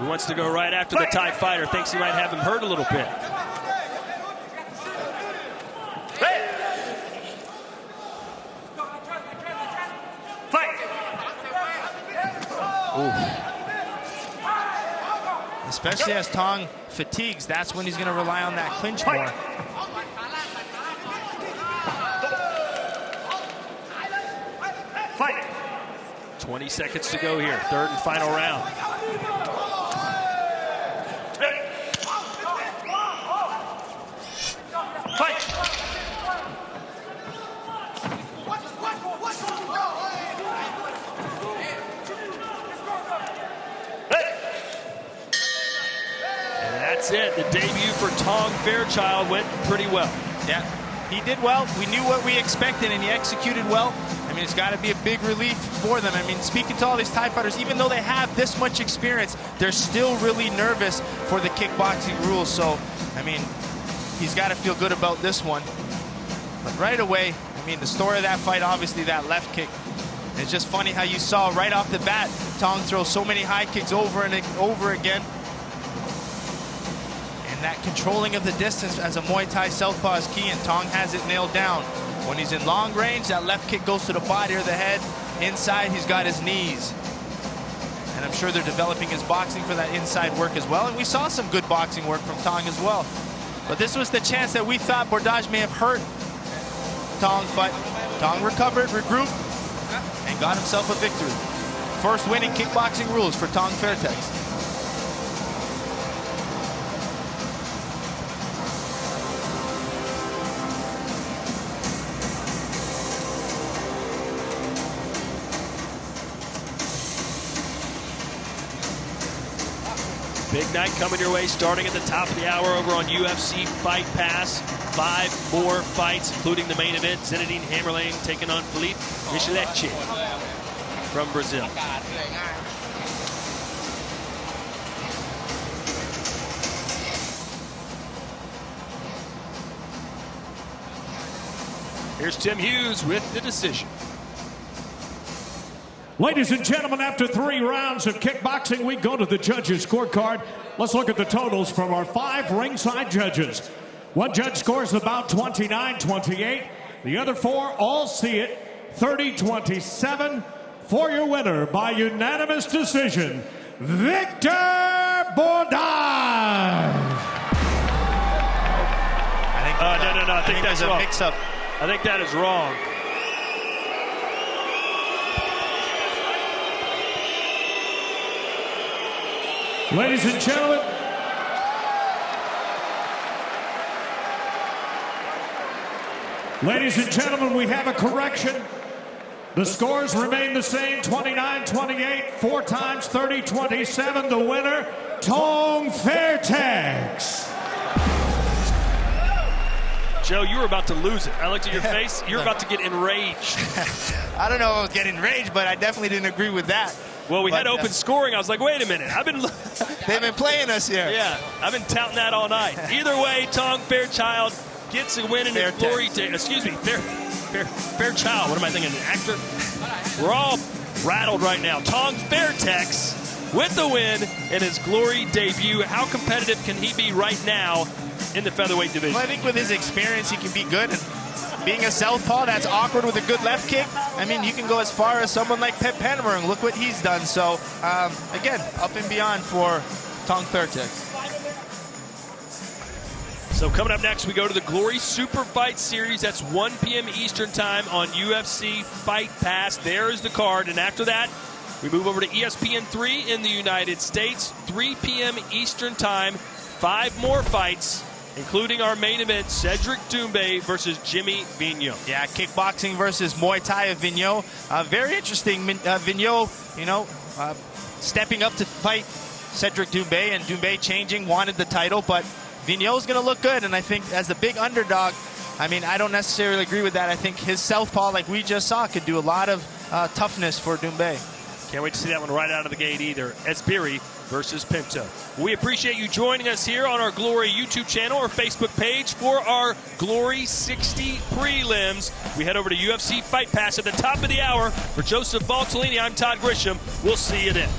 He wants to go right after the Thai fighter, thinks he might have him hurt a little bit. Especially as Tong fatigues, that's when he's going to rely on that clinch more. 20 seconds to go here, third and final round. And that's it. The debut for Tong Fairchild went pretty well. Yeah, he did well. We knew what we expected, and he executed well. I mean, it's got to be a big relief for them. I mean, speaking to all these Thai fighters, even though they have this much experience, they're still really nervous for the kickboxing rules. So, I mean, he's got to feel good about this one. But right away, I mean, the story of that fight, obviously, that left kick. It's just funny how you saw right off the bat, Tong throw so many high kicks over and over again. And that controlling of the distance as a Muay Thai southpaw is key, and Tong has it nailed down. When he's in long range, that left kick goes to the body or the head. Inside, he's got his knees. And I'm sure they're developing his boxing for that inside work as well. And we saw some good boxing work from Tong as well. But this was the chance that we thought Bordage may have hurt Tong, but Tong recovered, regrouped, and got himself a victory. First win in kickboxing rules for Tong Fairtex. Big night coming your way, starting at the top of the hour over on UFC Fight Pass. 5 more fights, including the main event. Zinedine Hammerlane taking on Felipe Micheleche from Brazil. Here's Tim Hughes with the decision. Ladies and gentlemen, after 3 rounds of kickboxing, we go to the judges' scorecard. Let's look at the totals from our 5 ringside judges. One judge scores about 29-28. The other 4 all see it 30-27. For your winner by unanimous decision, Victor Bordage. No. I think that's a wrong. Mix-up. I think that is wrong. Ladies and gentlemen, we have a correction. The scores remain the same, 29-28, 4 times 30-27. The winner, Tong Fairtex. Joe, you were about to lose it. I looked at your face. You're about to get enraged. I don't know if I was getting enraged, but I definitely didn't agree with that. Well, we had open scoring. I was like, wait a minute. They've been playing us here. Yeah, I've been touting that all night. Either way, Tong Fairchild gets a win in his glory days. Excuse me, Fairchild. What am I thinking? An actor? We're all rattled right now. Tong Fairtex with the win in his glory debut. How competitive can he be right now in the featherweight division? Well, I think with his experience, he can be good. And being a southpaw, that's awkward with a good left kick. I mean, you can go as far as someone like Pep Panamaru, and look what he's done. So, again, up and beyond for Tong Fairtex. So coming up next, we go to the Glory SuperFight Series. That's 1 p.m. Eastern Time on UFC Fight Pass. There is the card. And after that, we move over to ESPN3 in the United States. 3 p.m. Eastern Time. 5 more fights including our main event, Cedric Doumbe versus Jimmy Vienot. Yeah, kickboxing versus Muay Thai of Vienot. Very interesting. Vienot, stepping up to fight Cedric Doumbe, and Doumbe changing, wanted the title, but Vienot's going to look good, and I think as the big underdog, I mean, I don't necessarily agree with that. I think his southpaw, like we just saw, could do a lot of toughness for Doumbe. Can't wait to see that one right out of the gate either. Esbiri versus Pinto. We appreciate you joining us here on our Glory YouTube channel or Facebook page for our GLORY60 prelims. We head over to UFC Fight Pass at the top of the hour. For Joseph Valtellini, I'm Todd Grisham. We'll see you then.